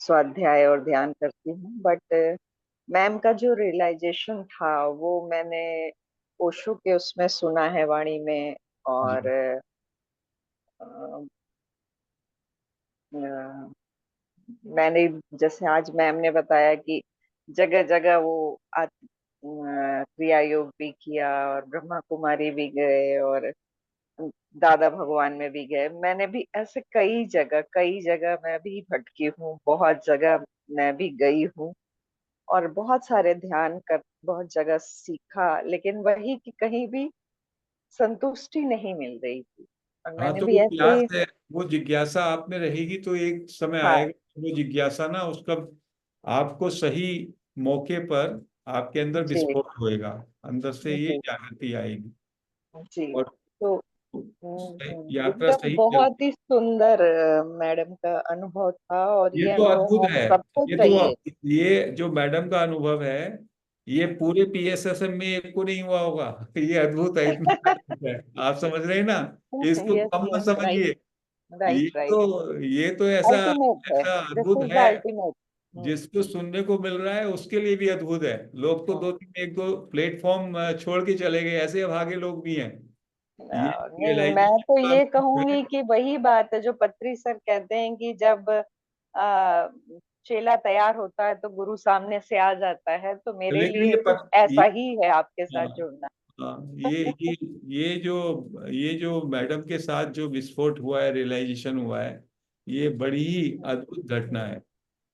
स्वाध्याय और ध्यान करती हूँ। बट मैम का जो रियलाइजेशन था वो मैंने ओशो के उसमें सुना है, वाणी में। जी और अ, मैंने, जैसे आज मैम ने बताया कि जगह जगह वो क्रिया योग भी किया, और ब्रह्मा कुमारी भी गए, और दादा भगवान में भी गए। मैंने भी ऐसे कई जगह मैं भी भटकी हूँ, बहुत जगह मैं भी गई हूँ, और बहुत सारे ध्यान कर बहुत जगह सीखा, लेकिन वही कि कहीं भी संतुष्टि नहीं मिल रही थी। और हाँ, मैंने तो भी वो ऐसे प्यास ही। है, वो जिज्ञासा आप में रहेगी तो एक समय हाँ आएगा वो जिज्ञासा ना उसका आपको सही मौके पर आपके अंदर जी विस्फोट होएगा, अंदर से ये जी जागृति आएगी जी। और तो यात्रा एकदम सही बहुत चलेगी। ही सुंदर मैडम का अनुभव था, और ये ये तो अनुभव अद्भुत हम है। सबको ये चाहिए। तो ये जो मैडम का अनुभव है, ये पूरे पीएसएसएम में एक को नहीं हुआ होगा। ये अद्भुत है, इतना अद्भुत है। आप समझ रहे हैं ना? इसको यस कम मत यस, राइट समझिए। Right right. ये तो ऐसा अल्टीमेट है, ऐसा दिस अद्भुत इज द है अल्टीमेट। जिसको सुनने को मिल रहा है उसके लिए भी अद्भुत है। लोग तो दो तीन एक दो प्लेटफॉर्म छोड़ के चले गए, ऐसे भागे लोग भी हैं। ये नहीं, मैं रियलाइजेशन तो का ये अनुभव है। कहूंगी कि वही बात है जो पत्री सर कहते हैं कि जब आ, चेला तैयार होता है तो गुरु सामने से आ जाता है। तो मेरे लेकिन लिए कुछ ऐसा ही है आपके हाँ, साथ जुड़ना। हाँ, ये जो मैडम के साथ जो विस्फोट हुआ है, रियलाइजेशन हुआ है, ये बड़ी ही अद्भुत घटना है।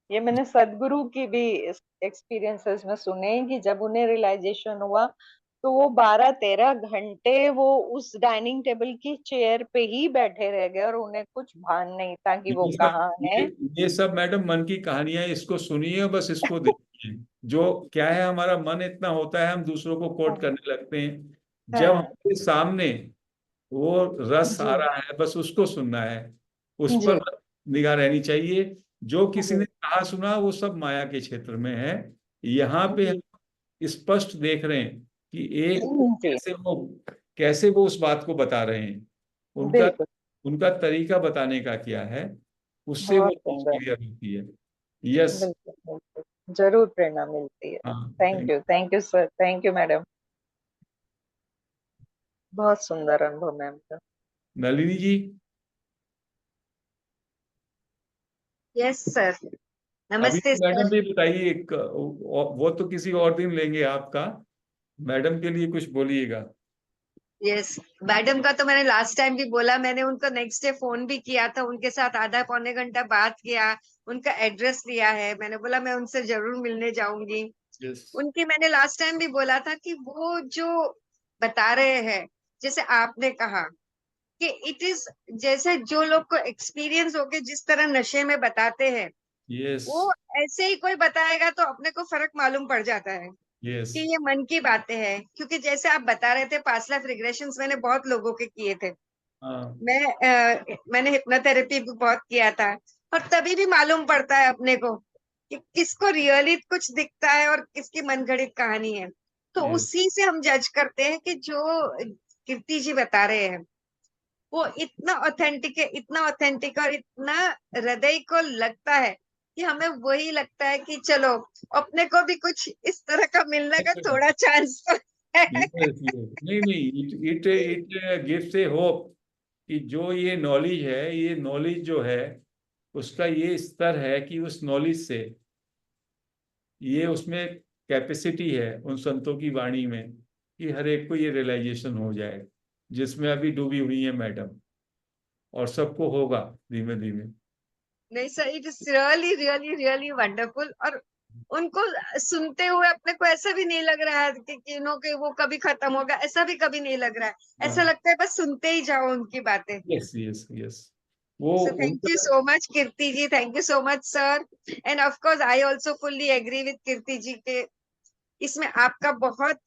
ये मैंने सदगुरु की भी एक्सपीरियंसेस में सुने कि जब उन्हें रियलाइजेशन हुआ तो वो 12-13 घंटे वो उस डाइनिंग टेबल की चेयर पे ही बैठे रह गए, और उन्हें कुछ भान नहीं था कि वो ये सब कहाँ ये है। ये सब मैडम मन की कहानियां है, इसको सुनिए, बस इसको देखिए। जो क्या है, हमारा मन इतना होता है हम दूसरों को कोट हाँ करने लगते हैं। जब हाँ हमारे सामने वो रस जी आ रहा है, बस उसको सुनना है, उस जी पर निगाह रहनी चाहिए। जो किसी ने जी कहा सुना वो सब माया के क्षेत्र में है। यहाँ पे जी हम स्पष्ट देख रहे हैं कि एक जी कैसे वो उस बात को बता रहे हैं। उनका बिल्कुल। उनका तरीका बताने का क्या है, उससे वो बहुत चीज सुंदर। क्लियर होती है। यस। बिल्कुल बिल्कुल, जरूर प्रेरणा मिलती है। हाँ, thank you sir, thank you madam. बहुत सुंदर अनुभव मैम का। नलिनी जी। Yes sir. अभी नमस्ते मैडम सर। भी बताइए एक, वो तो किसी और दिन लेंगे आपका। मैडम के लिए कुछ बोलिएगा। यस, मैडम का तो मैंने लास्ट टाइम भी बोला। मैंने उनको नेक्स्ट डे फोन भी किया था, उनके साथ आधा पौने घंटा बात किया, उनका एड्रेस लिया है। मैंने बोला मैं उनसे जरूर मिलने जाऊंगी। यस। उनकी मैंने लास्ट टाइम भी बोला था कि वो जो बता रहे हैं, जैसे आपने कहा कि इट इज, जैसे जो लोग को एक्सपीरियंस होके जिस तरह नशे में बताते हैं, यस। वो ऐसे ही कोई बताएगा तो अपने को फर्क मालूम पड़ जाता है यस। कि ये मन की बातें हैं। क्योंकि जैसे आप बता रहे थे, पास्ट लाइफ रिग्रेशंस मैंने बहुत लोगों के किए थे। हाँ। मैंने हिप्नोथेरेपी भी बहुत किया था, और तभी भी मालूम पड़ता है अपने को कि किसको रियली कुछ दिखता है और किसकी मनगढ़ंत कहानी है। तो यस। उसी से हम जज करते हैं कि जो कीर्ति जी बता रहे हैं वो इतना ऑथेंटिक है, इतना ऑथेंटिक, और इतना हृदय को लगता है कि हमें वही लगता है कि चलो अपने को भी कुछ इस तरह का मिलने का थोड़ा चांस तो है। यस। नहीं नहीं, it it gives a hope कि जो ये नॉलेज है, ये नॉलेज जो है उसका ये स्तर है कि उस नॉलेज से ये उसमें कैपेसिटी है उन संतों की वाणी में कि हर एक को ये रियलाइजेशन हो जाए, जिसमें अभी डूबी हुई है मैडम। और सबको होगा धीमे धीमे। नहीं sir, it is really really really wonderful. और उनको सुनते हुए अपने को ऐसा भी नहीं लग रहा है कि कि वो कभी खत्म होगा, ऐसा भी कभी नहीं लग रहा है। ऐसा लगता है बस सुनते ही जाओ उनकी बातें। यस यस यस, वो So thank you उनका so much Kirti ji, thank you so much sir, and of course I also fully agree with Kirti ji के इसमें आपका बहुत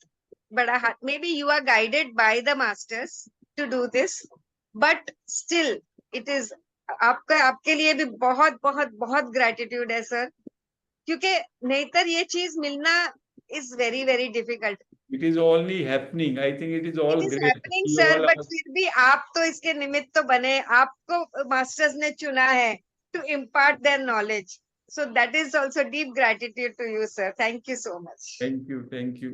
बड़ा हाथ। Maybe you are guided by the masters to do this, but still it is आपका, आपके लिए भी बहुत बहुत बहुत gratitude है सर, क्योंकि नहींतर ये चीज मिलना is very very difficult। it is only happening, I think it is all It is great, happening you sir, all but are, फिर भी आप तो इसके निमित्त तो बने, आपको मास्टर्स ने चुना है to impart their knowledge, so that is also deep gratitude to you sir, thank you so much। Thank you.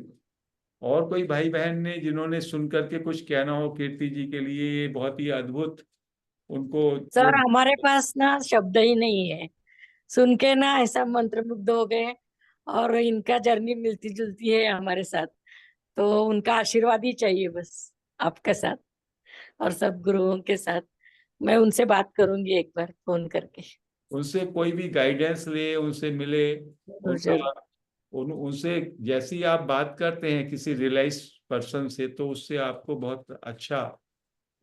और कोई भाई बहन ने जिन्होंने सुन करके कुछ कहना हो कीर्ति जी के लिए, ये बहुत ही अद्भुत, उनको जो सर हमारे पास ना शब्द ही नहीं है, सुन के ना ऐसा मंत्रमुग्ध हो गए। और इनका जर्नी मिलती जुलती है हमारे साथ, तो उनका आशीर्वाद ही चाहिए बस आपके साथ और सब गुरुओं के साथ। मैं उनसे बात करूंगी एक बार फोन करके। उनसे कोई भी गाइडेंस ले, उनसे मिले, उनका उनसे जैसी आप बात करते हैं किसी रियलाइज पर्सन से, तो उससे आपको बहुत अच्छा,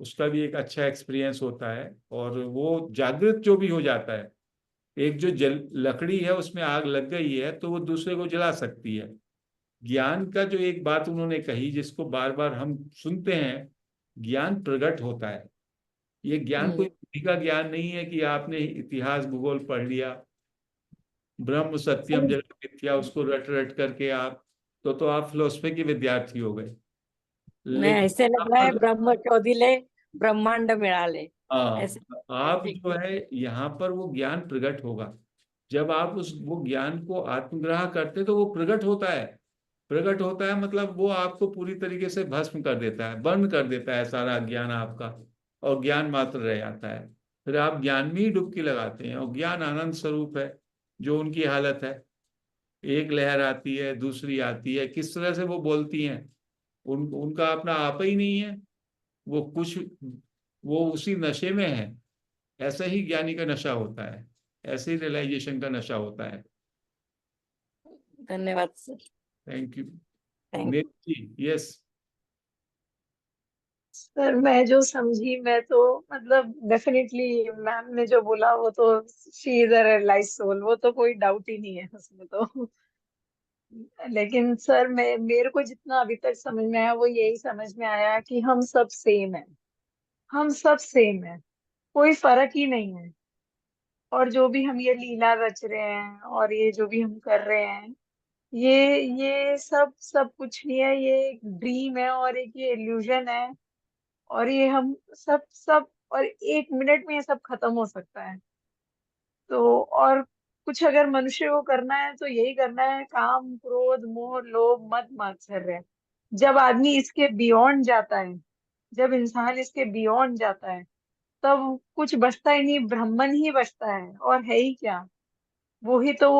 उसका भी एक अच्छा एक्सपीरियंस होता है। और वो जागृत जो भी हो जाता है, एक जो लकड़ी है उसमें आग लग गई है तो वो दूसरे को जला सकती है। ज्ञान का जो एक बात उन्होंने कही जिसको बार बार हम सुनते हैं, ज्ञान प्रकट होता है। ये ज्ञान कोई बुद्धि का ज्ञान नहीं है कि आपने इतिहास भूगोल पढ़ लिया, ब्रह्म सत्यम जगत मिथ्या उसको रट रट करके आप, तो आप फिलोसफी के विद्यार्थी हो गए। मैं लेकिन ऐसे लग रहा है ब्रह्म शोधिले ब्रह्मांड मिळाले हाँ, ऐसे। आप जो है यहाँ पर वो ज्ञान प्रकट होगा। जब आप उस वो ज्ञान को आत्मग्रह करते तो वो प्रकट होता है। प्रकट होता है मतलब वो आपको पूरी तरीके से भस्म कर देता है, बंद कर देता है सारा ज्ञान आपका, और ज्ञान मात्र रह जाता है। फिर आप ज्ञान में ही डुबकी लगाते हैं, और ज्ञान आनंद स्वरूप है जो उनकी हालत है। एक लहर आती है, दूसरी आती है, किस तरह से वो बोलती हैं, उनका अपना आप ही नहीं है, वो कुछ, वो उसी नशे में है। ऐसा ही ज्ञानी का नशा होता है, ऐसे ही रियलाइजेशन का नशा होता है। धन्यवाद sir. Thank you. Thank you ji yes. Sir मैं जो समझी, मैं तो मतलब डेफिनेटली मैम ने जो बोला वो तो she is a realized soul, वो तो कोई डाउट ही नहीं है उसमें तो। लेकिन सर मैं, मेरे को जितना अभी तक समझ में आया वो यही समझ में आया कि हम सब सेम है, हम सब सेम है, कोई फर्क ही नहीं है। और जो भी हम ये लीला रच रहे हैं और ये जो भी हम कर रहे हैं, ये सब सब कुछ नहीं है, ये एक ड्रीम है और एक ये इल्यूजन है। और ये हम सब सब और 1 मिनट में ये सब खत्म हो सकता है। तो और कुछ अगर मनुष्य को करना है तो यही करना है, काम क्रोध मोह लोभ मद मात्सर्य। जब आदमी इसके बियॉन्ड जाता है, जब इंसान इसके बियॉन्ड जाता है, तब कुछ बचता ही नहीं, ब्रह्मन ही बचता है। और है ही क्या, वो ही तो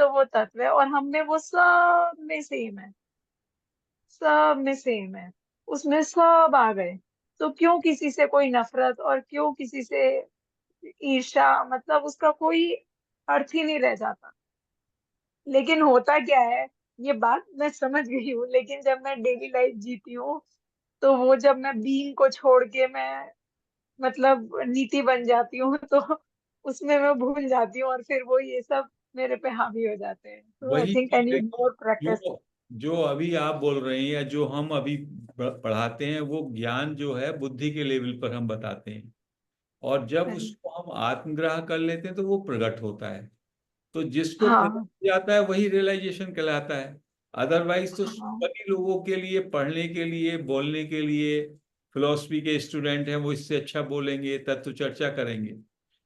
वो तत्व है। और हम में वो सब में सेम है, सब में सेम है, उसमें सब आ गए। तो क्यों किसी से कोई नफरत और क्यों किसी से ईर्ष्या, मतलब उसका कोई अर्थ ही नहीं रह जाता। लेकिन होता क्या है, ये बात मैं समझ गई हूँ, लेकिन जब मैं डेली लाइफ जीती हूँ तो वो जब मैं बीइंग को छोड़ के मैं मतलब नीति बन जाती हूँ तो उसमें मैं भूल जाती हूँ और फिर वो ये सब मेरे पे हावी हो जाते हैं। तो आई वही थिंक आई चीज है नीड कि मोर प्रैक्टिस। जो अभी आप बोल रहे हैं या जो हम अभी पढ़ाते हैं, वो ज्ञान जो है बुद्धि के लेवल पर हम बताते हैं, और जब उसको हम आत्मग्रह कर लेते हैं तो वो प्रकट होता है। तो जिसको प्रकट हाँ हो जाता है वही रियलाइजेशन कहलाता है। अदरवाइज तो हाँ, सभी लोगों के लिए, पढ़ने के लिए, बोलने के लिए, फिलोसफी के स्टूडेंट हैं वो इससे अच्छा बोलेंगे, तत्व चर्चा करेंगे,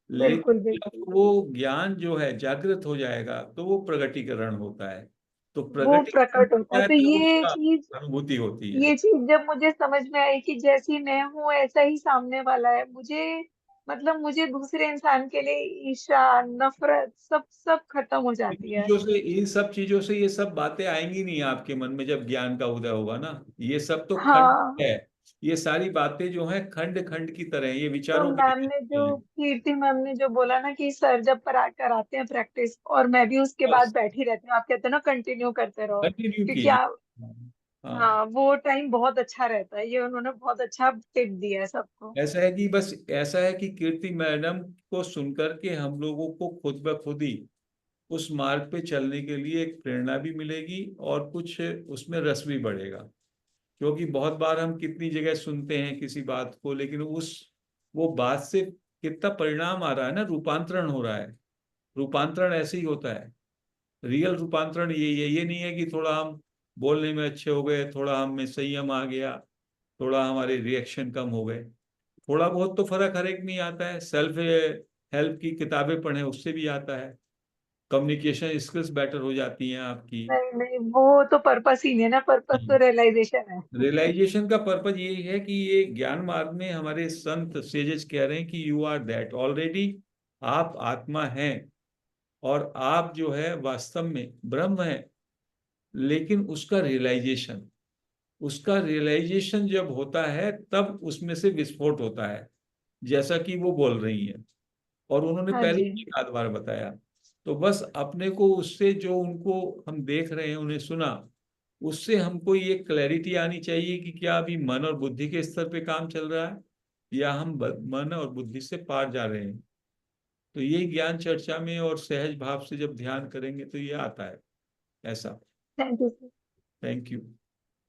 बिल्कुल लेकिन बिल्कुल। जब वो ज्ञान जो है जागृत हो जाएगा तो वो प्रगटीकरण होता है। तो वो प्रगटीकरण प्रकट होता होता है है तो तो ये उसका चीज, अनुभूति होती है। ये चीज जब मुझे समझ में आई कि जैसी मैं हूँ ऐसा ही सामने वाला है, मुझे मतलब मुझे दूसरे इंसान के लिए ईर्ष्या नफरत सब सब खत्म हो जाती है। इन सब चीजों से ये सब बातें आएंगी नहीं आपके मन में जब ज्ञान का उदय होगा ना। ये सब तो खंड हाँ है, ये सारी बातें जो हैं खंड खंड की तरह हैं, ये तो विचारों मैम की ने नहीं जो है। कीर्ति मैम ने जो बोला ना कि सर जब कराते हैं प्रैक्टिस और मैं भी उसके बाद बस बैठी रहती हूँ, आप कहते हैं ना कंटिन्यू करते रहो, कंटिन्यू क्योंकि कीजिए। आप, हाँ, हाँ वो टाइम बहुत अच्छा रहता है, ये उन्होंने बहुत अच्छा टिप दिया है सबको। ऐसा है कि बस ऐसा है कि कीर्ति मैडम को सुनकर के हम लोगों को खुद ब खुद ही उस मार्ग पे चलने के लिए एक प्रेरणा भी मिलेगी और कुछ उसमें रस भी बढ़ेगा। क्योंकि बहुत बार हम कितनी जगह सुनते हैं किसी बात को, लेकिन उस वो बात से कितना परिणाम आ रहा है ना, रूपांतरण हो रहा है। रूपांतरण ऐसे ही होता है। रियल रूपांतरण ये नहीं है कि थोड़ा हम बोलने में अच्छे हो गए, थोड़ा हम में संयम आ गया, थोड़ा हमारे रिएक्शन कम हो गए। थोड़ा बहुत तो फर्क हर एक में ही आता है। सेल्फ हेल्प की किताबें पढ़ें, उससे भी आता है। कम्युनिकेशन स्किल्स बेटर हो जाती हैं आपकी। नहीं नहीं, वो तो पर्पस ही नहीं है ना, पर्पस तो रियलाइजेशन है। रियलाइजेशन का पर्पज यही है कि ये ज्ञान मार्ग में हमारे संत सेजेस कह रहे हैं कि यू आर दैट ऑलरेडी, आप आत्मा हैं और आप जो है वास्तव में ब्रह्म है। लेकिन उसका रियलाइजेशन जब होता है तब उसमें से विस्फोट होता है, जैसा कि वो बोल रही है और उन्होंने हाँ पहले जी। भी एक आध बार बताया। तो बस अपने को उससे, जो उनको हम देख रहे हैं, उन्हें सुना, उससे हमको ये क्लैरिटी आनी चाहिए कि क्या अभी मन और बुद्धि के स्तर पे काम चल रहा है या हम मन और बुद्धि से पार जा रहे हैं। तो ये ज्ञान चर्चा में और सहज भाव से जब ध्यान करेंगे तो ये आता है ऐसा। Thank you sir. Thank you.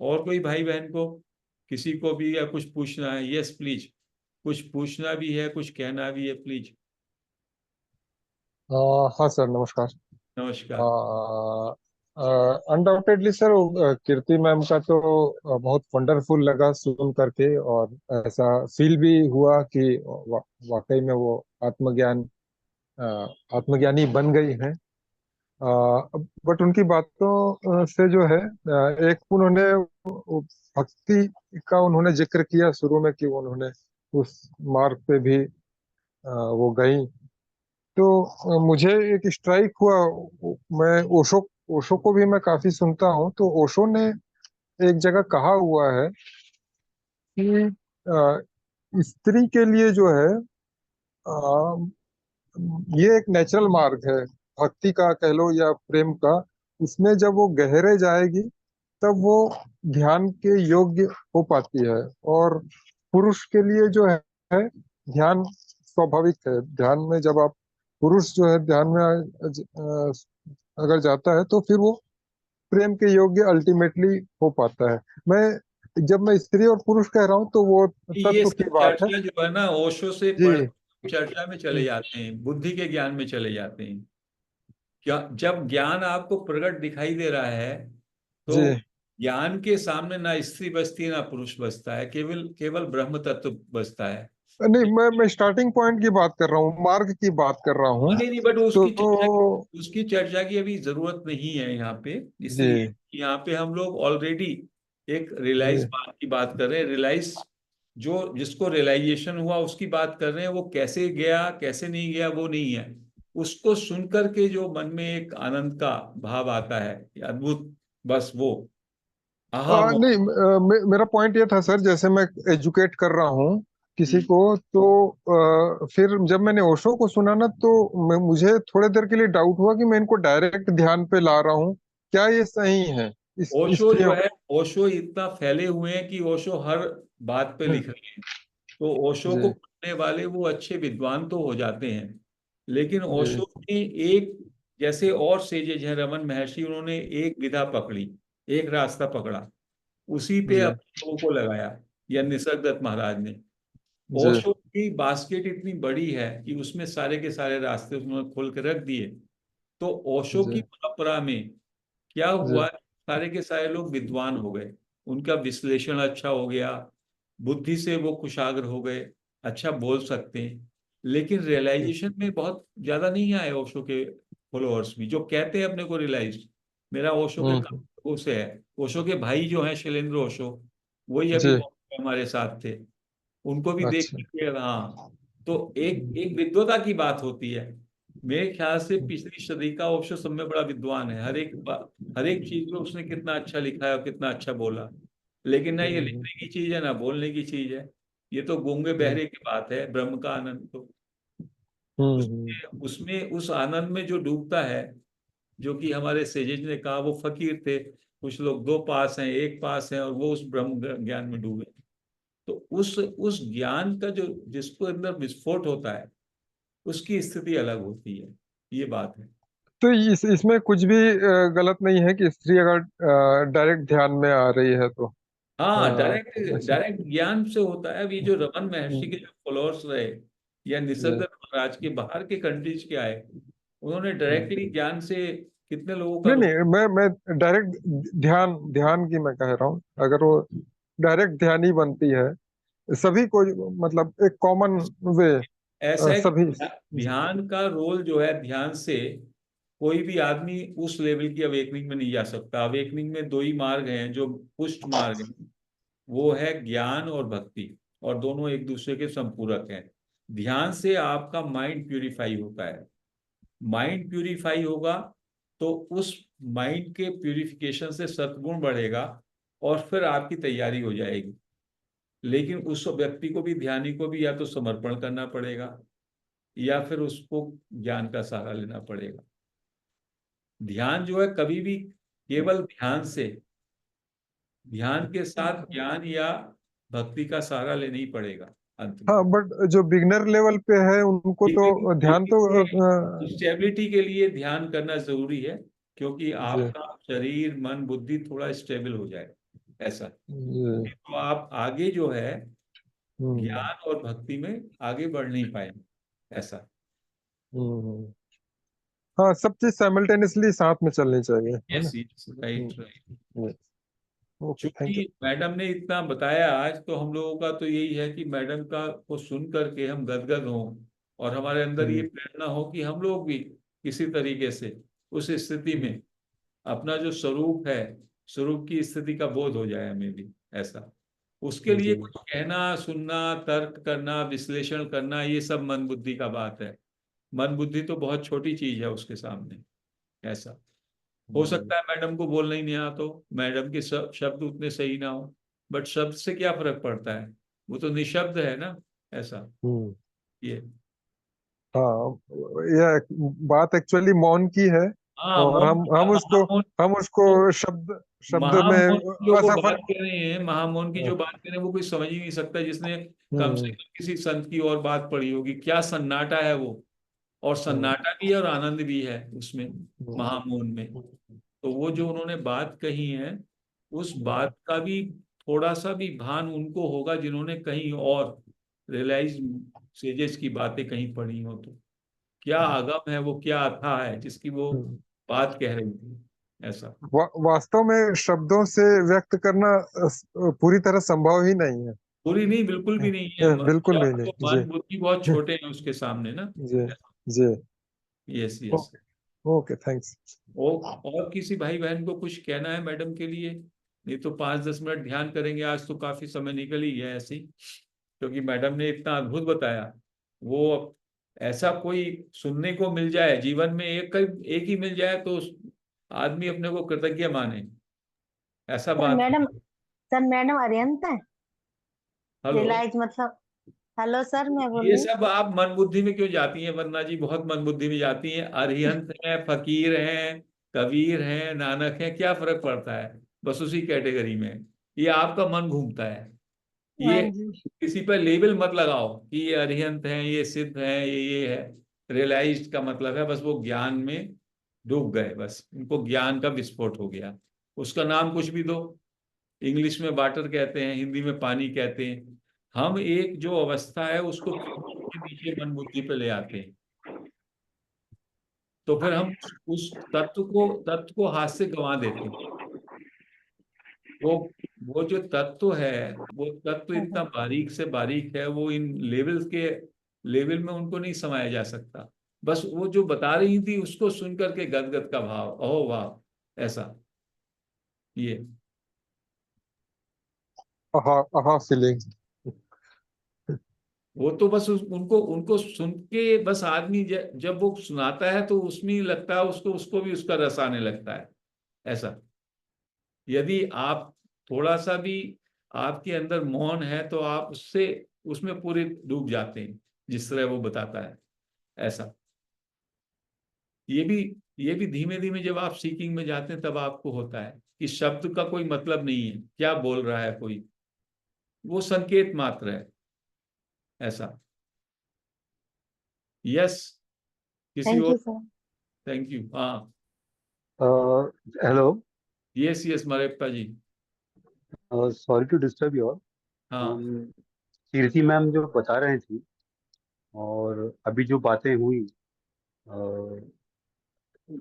और कोई भाई बहन को, किसी को भी या कुछ पूछना है? Yes please. कुछ पूछना भी है, कुछ कहना भी है, प्लीज। हाँ सर, नमस्कार। नमस्कार। अनडाउटेडली सर, कीर्ति मैम का तो बहुत वंडरफुल लगा सुन करके, और ऐसा फील भी हुआ कि वाकई में वो आत्मज्ञान अ, आत्मज्ञानी बन गई हैं। बट उनकी बातों से जो है, एक उन्होंने वो भक्ति का उन्होंने जिक्र किया शुरू में कि उन्होंने उस मार्ग पे भी वो गई। तो मुझे एक स्ट्राइक हुआ। मैं ओशो ओशो को भी मैं काफी सुनता हूँ, तो ओशो ने एक जगह कहा हुआ है कि स्त्री के लिए जो है, अ, ये एक नेचुरल मार्ग है, भक्ति का कह लो या प्रेम का। इसमें जब वो गहरे जाएगी तब वो ध्यान के योग्य हो पाती है। और पुरुष के लिए जो है ध्यान स्वाभाविक है। ध्यान में जब आप, पुरुष जो है ध्यान में अगर जाता है तो फिर वो प्रेम के योग्य अल्टीमेटली हो पाता है। जब मैं स्त्री और पुरुष कह रहा हूँ तो वो ये तत्व की सब बात है। चर्चा जो है ना, ओशो से बढ़ जी। चर्चा में चले जाते हैं, बुद्धि के ज्ञान में चले जाते हैं। क्या जब ज्ञान आपको प्रकट दिखाई दे रहा है तो जी। ज्ञान के सामने ना स्त्री बचती है ना पुरुष बचता है, केवल केवल ब्रह्म तत्व बचता है। नहीं, मैं स्टार्टिंग पॉइंट की बात कर रहा हूँ, मार्ग की बात कर रहा हूँ। नहीं नहीं, बट तो उसकी चर्चा की अभी जरूरत नहीं है यहाँ पे। जी। इसलिए यहाँ पे हम लोग ऑलरेडी एक रियलाइज जी। बात की बात कर रहे हैं। रियलाइज, जो जिसको रियलाइजेशन हुआ उसकी बात कर रहे हैं। वो कैसे गया कैसे नहीं गया वो नहीं है। उसको सुन करके जो मन में एक आनंद का भाव आता है, अद्भुत, बस वो आहा नहीं, मेरा पॉइंट ये था सर, जैसे मैं एजुकेट कर रहा हूँ किसी को, तो फिर जब मैंने ओशो को सुना ना, तो मुझे थोड़े देर के लिए डाउट हुआ कि मैं इनको डायरेक्ट ध्यान पे ला रहा हूँ, क्या ये सही है इस ओशो जो स्त्रियों। है, ओशो इतना फैले हुए हैं कि ओशो हर बात पे लिख रहे हैं। तो ओशो को जी। पढ़ने वाले वो अच्छे विद्वान तो हो जाते हैं, लेकिन जी। ओशो ने एक, जैसे और सेजेज हैं, रमन महर्षि, उन्होंने एक विधा पकड़ी, एक रास्ता पकड़ा, उसी पे जी। अपने लोगों को लगाया। या निसर्गदत्त महाराज ने, जी। ओशो की बास्केट इतनी बड़ी है कि उसमें सारे के सारे रास्ते उन्होंने खोल के रख दिए। तो ओशो की जी। परंपरा में क्या जी। हुआ, सारे के सारे लोग विद्वान हो गए, उनका विश्लेषण अच्छा हो गया, बुद्धि से वो कुशाग्र हो गए, अच्छा बोल सकते हैं। लेकिन रियलाइजेशन में बहुत ज्यादा नहीं आए ओशो के फॉलोअर्स भी, जो कहते हैं अपने को रियलाइज। मेरा ओशो के हम्म। काफी से है। ओशो के भाई जो हैं शैलेंद्र ओशो, वही अभी जी। बॉम्बे में हमारे साथ थे, उनको भी देख अच्छा। के, हाँ। तो एक एक विद्वता की बात होती है। मेरे ख्याल से पिछली सदी का ओशो सब में बड़ा विद्वान है। हर एक चीज में उसने कितना अच्छा लिखा है और कितना अच्छा बोला। लेकिन ना ये लिखने की चीज है ना बोलने की चीज है। ये तो गूंगे बहरे की बात है, ब्रह्म का आनंद। तो उसमें उसमें उस आनंद में जो डूबता है, जो कि हमारे सेजेज ने कहा, वो फकीर थे। कुछ लोग 2 पास हैं, 1 पास हैं, और वो उस ब्रह्म ज्ञान में डूबे। तो उस ज्ञान का जो जिसको अंदर विस्फोट होता है, उसकी स्थिति अलग होती है। ये बात है। तो इसमें कुछ भी गलत नहीं है कि स्त्री अगर डायरेक्ट ध्यान में आ रही है तो हाँ, डायरेक्ट ऐसा। डायरेक्ट ज्ञान से होता है। अब ये जो रमन महर्षि के जो फॉलोअर्स रहे, या निसर्ग महाराज के बाहर के कंट्रीज के आए, उन्होंने डायरेक्टली ज्ञान से कितने लोगों का नहीं नहीं, मैं डायरेक्ट ध्यान ध्यान की मैं कह रहा हूँ, अगर वो डायरेक्ट ध्यान ही बनती है सभी को, मतलब एक कॉमन वे ऐसा है कि सभी। ध्यान का रोल जो है, ध्यान से कोई भी आदमी उस लेवल की अवेकनिंग में नहीं जा सकता। अवेकनिंग में 2 ही मार्ग हैं जो पुष्ट मार्ग हैं, वो है ज्ञान और भक्ति, और दोनों एक दूसरे के संपूरक हैं। ध्यान से आपका माइंड प्यूरिफाई होता है। माइंड प्यूरिफाई होगा तो उस माइंड के प्यूरिफिकेशन से सद्गुण बढ़ेगा, और फिर आपकी तैयारी हो जाएगी। लेकिन उस व्यक्ति को भी, ध्यानी को भी, या तो समर्पण करना पड़ेगा, या फिर उसको ज्ञान का सहारा लेना पड़ेगा। ध्यान जो है कभी भी केवल ध्यान से, ध्यान के साथ ज्ञान या भक्ति का सहारा लेना ही पड़ेगा अंत में। हाँ, बट जो बिगनर लेवल पे है उनको तो ध्यान तो स्टेबिलिटी के लिए ध्यान करना जरूरी है, क्योंकि जी आपका शरीर मन बुद्धि थोड़ा स्टेबल हो जाए, ऐसा। जी। तो आप आगे जो है हम्म ज्ञान और भक्ति में आगे बढ़ नहीं पाएंगे, ऐसा। हम्म। हाँ, सब चीज साइमल्टेनियसली साथ में चलनी चाहिए, है ना। Yes yes, right right. Okay, thank you. चूंकि मैडम ने इतना बताया आज, तो हम लोगों का तो यही है कि मैडम का को सुन करके हम गदगद हों, और हमारे अंदर ये प्रेरणा हो कि हम लोग भी किसी तरीके से उस स्थिति में अपना जो स्वरूप है, स्वरूप की स्थिति का बोध हो जाए हमें भी, ऐसा। उसके लिए जी कुछ कहना, सुनना, तर्क करना, विश्लेषण करना, ये सब मन बुद्धि का बात है। मन बुद्धि तो बहुत छोटी चीज है उसके सामने, ऐसा। हो सकता है मैडम को बोलना ही नहीं आता, तो मैडम के शब्द उतने सही ना हो, बट शब्द से क्या फर्क पड़ता है, वो तो निशब्द है ना, ऐसा। हम्म। ये हाँ, यह बात एक्चुअली मौन की है, हाँ, और मौन हम की, हम उसको महामौन। हम उसको तो शब्द शब्द में महामौन की जो वो बात असफल। कर रहे हैं, महामौन की जो बात कर रहे हैं, वो कोई समझ ही नहीं सकता जिसने कम से हम्म कम किसी संत की और बात पढ़ी होगी। क्या सन्नाटा है वो, और हम्म सन्नाटा भी है और आनंद भी है उसमें, हम्म महामौन में। तो वो जो उन्होंने बात कही है, उस हम्म बात का भी थोड़ा सा भी भान उनको होगा जिन्होंने कहीं और रियलाइज सेजेस की बातें कहीं पढ़ी हो। तो क्या आगम है वो, क्या अथाह है जिसकी वो हम्म। बात कह रही थी, ऐसा। वास्तव में शब्दों से व्यक्त करना पूरी तरह संभव ही नहीं है। पूरी नहीं, बिल्कुल भी नहीं है। बिल्कुल भी शब्द नहीं। तो जी मन बुद्धि बहुत छोटे हैं उसके सामने ना। जी जी। Yes yes. Okay okay, thanks. और किसी भाई बहन को कुछ कहना है मैडम के लिए? नहीं तो 5-10 मिनट ध्यान करेंगे। आज तो काफी समय निकल ही गया ऐसे ही, क्योंकि मैडम ने इतना अद्भुत बताया। वो ऐसा कोई सुनने को मिल जाए जीवन में, एक ही मिल जाए, तो आदमी अपने को कृतज्ञ माने, ऐसा सर बात। मैडम, सर मैडम अरिहंत है, हेलो। रिलायंस मतलब। हेलो सर, मैं बोल ये रही हूँ। सब आप मन बुद्धि में क्यों जाती हैं वंदना जी? बहुत मन बुद्धि में जाती हैं। अरिहंत हैं, फकीर हैं, कबीर हैं, नानक हैं, क्या फर्क पड़ता है? बस उसी कैटेगरी में ये आपका मन घूमता है। हाँ ये जी। किसी पर लेबल मत लगाओ कि ये अरिहंत हैं, ये सिद्ध हैं, ये है। रियलाइज्ड का मतलब है बस वो ज्ञान में डूब गए, बस उनको ज्ञान का विस्फोट हो गया। उसका नाम कुछ भी दो, इंग्लिश में वाटर कहते हैं, हिंदी में पानी कहते हैं। हम एक जो अवस्था है उसको के नीचे मन बुद्धि पे ले आते हैं, तो फिर हम उस तत्व को हाथ से गंवा देते हैं। वो वो जो तत्व है, वो तत्व इतना बारीक से बारीक है, वो इन लेवल में उनको नहीं समाया जा सकता। बस वो जो बता रही थी उसको सुन करके गदगद का भाव, ओह वाह, ऐसा। ये आहा आहा फीलिंग। वो तो बस उनको उनको सुन के बस आदमी जब वो सुनाता है तो उसमें ही लगता है उसको उसको भी उसका रस आने लगता है, ऐसा। यदि आप थोड़ा सा भी आपके अंदर मौन है तो आप उससे उसमें पूरे डूब जाते हैं, जिस तरह वो बताता है ऐसा। ये भी ये भी धीमे धीमे जब आप सीकिंग में जाते हैं तब आपको होता है कि शब्द का कोई मतलब नहीं है, क्या बोल रहा है कोई, वो संकेत मात्र है ऐसा। यस, किसी थैंक और? You sir. Thank you. हाँ, hello, yes yes Mareppa ji. Sorry to disturb you all. हाँ कीर्ति मैम जो बता रहे थी और अभी जो बातें हुई, अ,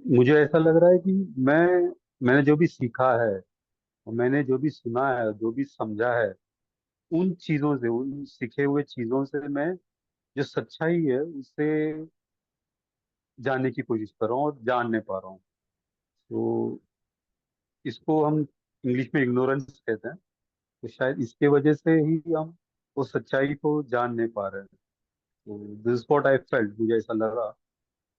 मुझे ऐसा लग रहा है कि मैंने जो भी सीखा है और मैंने जो भी सुना है, जो भी समझा है, उन चीजों से, उन सीखे हुए चीजों से मैं जो सच्चाई है उससे जानने की कोशिश कर रहा हूँ और जान नहीं पा रहा हूँ। तो इसको हम इंग्लिश में इग्नोरेंस कहते हैं। तो शायद इसके वजह से ही हम वो सच्चाई को जान नहीं पा रहे हैं। तो this is what I felt, मुझे ऐसा लगा।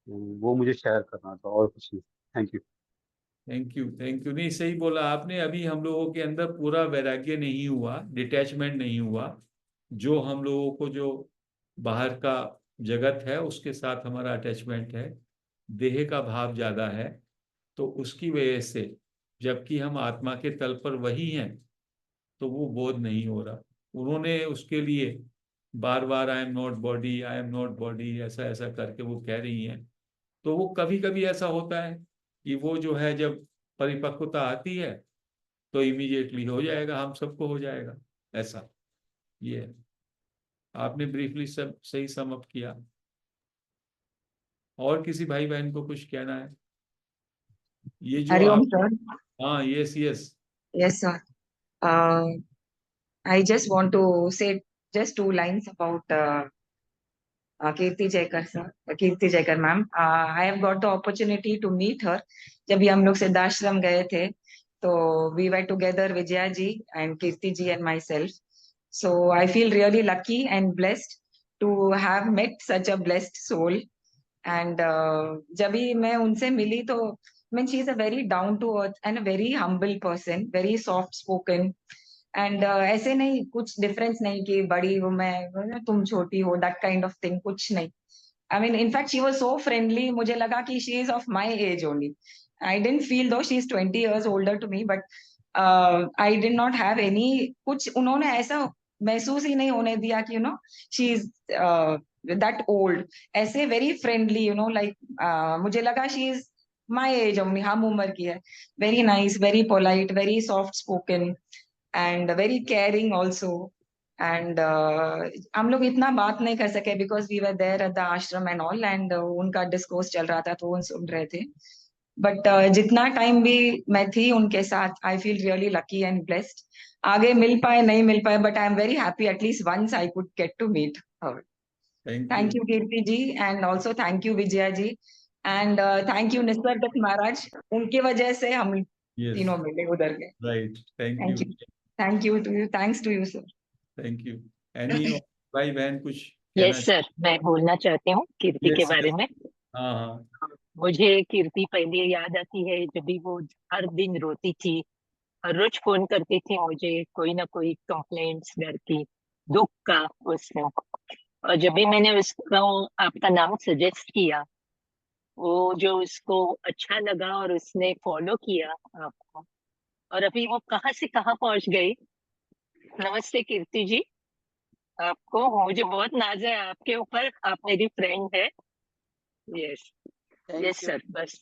तो वो मुझे शेयर करना था और कुछ नहीं। Thank you. Thank you, thank you. नहीं, सही बोला आपने। अभी हम लोगों के अंदर पूरा वैराग्य नहीं हुआ, डिटैचमेंट नहीं हुआ। जो हम लोगों को जो बाहर का जगत है उसके साथ हमारा अटैचमेंट है, देह का भाव ज्यादा है, तो उसकी वजह से, जबकि हम आत्मा के तल पर वही हैं, तो वो बोध नहीं हो रहा। उन्होंने उसके लिए बार बार I am not body, I am not body, ऐसा ऐसा करके वो कह रही हैं। तो वो कभी कभी ऐसा होता है कि वो जो है, जब परिपक्वता आती है तो इमीडिएटली हो जाएगा, हम सबको हो जाएगा ऐसा। ये है। आपने ब्रीफली सब सही सम अप किया। और किसी भाई बहन को कुछ कहना है? ये जो हरिओम आप, सर। हाँ yes yes. Yes, sir. Uh, I just want to say just two lines about Kirti Jaikar sir, Kirti Jaikar ma'am. I have got the opportunity to meet her. जब भी हम लोग सिद्धाश्रम गए थे, तो we were together, Vijaya ji and Kirti ji and myself. So I feel really lucky and blessed to have met such a blessed soul. And जब भी मैं उनसे मिली तो mean she is a very down to earth and a very humble person, very soft spoken. And ऐसे नहीं, कुछ difference नहीं कि बड़ी हूँ मैं, तुम छोटी हो, दैट काइंड ऑफ थिंग, कुछ नहीं। I mean in fact she was so friendly, मुझे लगा कि she is of my age only. I didn't feel though she is 20 years older to me, but I did not have any, कुछ उन्होंने ऐसा महसूस ही नहीं होने दिया कि शी इज दैट ओल्ड। ऐसे वेरी फ्रेंडली, लाइक मुझे लगा शी इज माय एज, हम उम्र की है। Very nice, very polite, very soft spoken and very caring also. And हम लोग इतना बात नहीं कर सके because we were there at the ashram and all, and उनका डिस्कोर्स चल रहा था तो वो सुन रहे थे। बट जितना टाइम भी मैं थी उनके साथ, I feel really lucky and blessed. आगे मिल पाए नहीं मिल पाए, but I am very happy at least once I could get to meet her. Thank you. Thank you Kirti ji, and also thank you Vijaya ji, and thank you Nisarg Maharaj. उनकी वजह से हम यस, तीनों मिले उधर गए। Right. Thank thank you. You, thank you to you, thanks to you sir. Thank you. Any भाई बहन कुछ कहना? यस सर, मैं बोलना चाहती हूँ कीर्ति के यस बारे यस। में। हाँ हाँ। मुझे कीर्ति पहले याद आती है जब भी वो हर दिन रोती थी, हर रोज फोन करती थी मुझे, कोई ना कोई कंप्लेंट्स घर की, दुख का उसमें। और जब भी मैंने उसको आपका नाम सजेस्ट किया, वो जो उसको अच्छा लगा और उसने फॉलो किया आपको, और अभी वो कहाँ से कहाँ पहुंच गई। नमस्ते कीर्ति जी, आपको मुझे बहुत नाज है आपके ऊपर, आप मेरी फ्रेंड है। Yes, thank yes you. Sir, बस।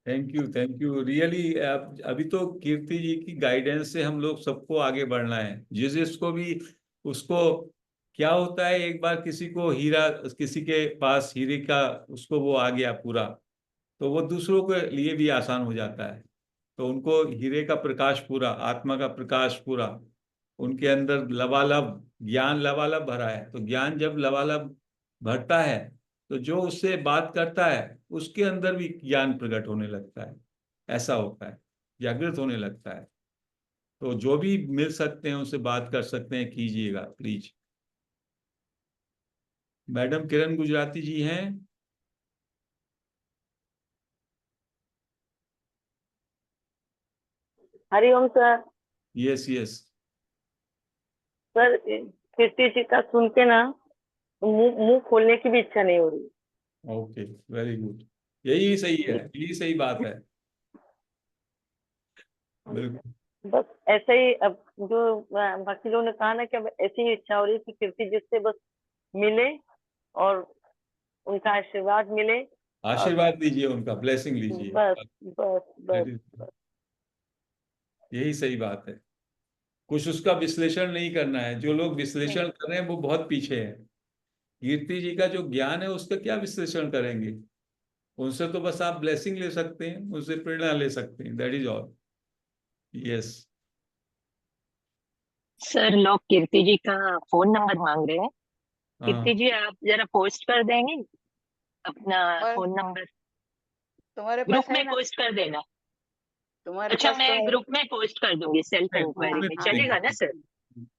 Thank you, thank you really. अभी तो कीर्ति जी की गाइडेंस से हम लोग सबको आगे बढ़ना है। जिसको भी, उसको क्या होता है, एक बार किसी को हीरा, किसी के पास हीरे का उसको वो आ गया पूरा, तो वो दूसरों के लिए भी आसान हो जाता है। तो उनको हीरे का प्रकाश पूरा, आत्मा का प्रकाश पूरा, उनके अंदर लबालब ज्ञान लबालब भरा है। तो ज्ञान जब लबालब भरता है तो जो उससे बात करता है उसके अंदर भी ज्ञान प्रकट होने लगता है, ऐसा होता है, जागृत होने लगता है। तो जो भी मिल सकते हैं उनसे बात कर सकते हैं, कीजिएगा प्लीज। मैडम किरण गुजराती जी हैं? Hariom sir. Yes yes. Sir Kirti ji का सुन के ना मुंह मुंह खोलने की भी इच्छा नहीं हो रही। Okay, very good. यही सही है, यही सही बात है। बिल्कुल। बस ऐसे ही अब जो बाकी लोगों ने कहा ना कि अब ऐसी ही इच्छा हो रही है कि कीर्ति जी से बस मिले और उनका आशीर्वाद मिले। आशीर्वाद दीजिए, उनका ब्लेसिंग लीजिए। बस बस That बस is- यही सही बात है। कुछ उसका विश्लेषण नहीं करना है। जो लोग विश्लेषण कर रहे हैं वो बहुत पीछे हैं। कीर्ति जी का जो ज्ञान है उसका क्या विश्लेषण करेंगे? उनसे तो बस आप ब्लेसिंग ले सकते हैं, उनसे प्रेरणा ले सकते हैं, that is all. Yes. Sir लोग कीर्ति जी का फोन नंबर मांग रहे हैं। हाँ, कीर्ति जी आप जरा पोस्ट कर देंगे अपना पर फोन नंबर, तुम्हारे ग्रुप पास है में ना? पोस्ट कर देना। तुम्हारे अच्छा पास मैं तो है। ग्रुप में पोस्ट कर दूंगी सेल्फ ग्रुप इंक्वायरी में में, दे चलेगा ना देंगे, सर?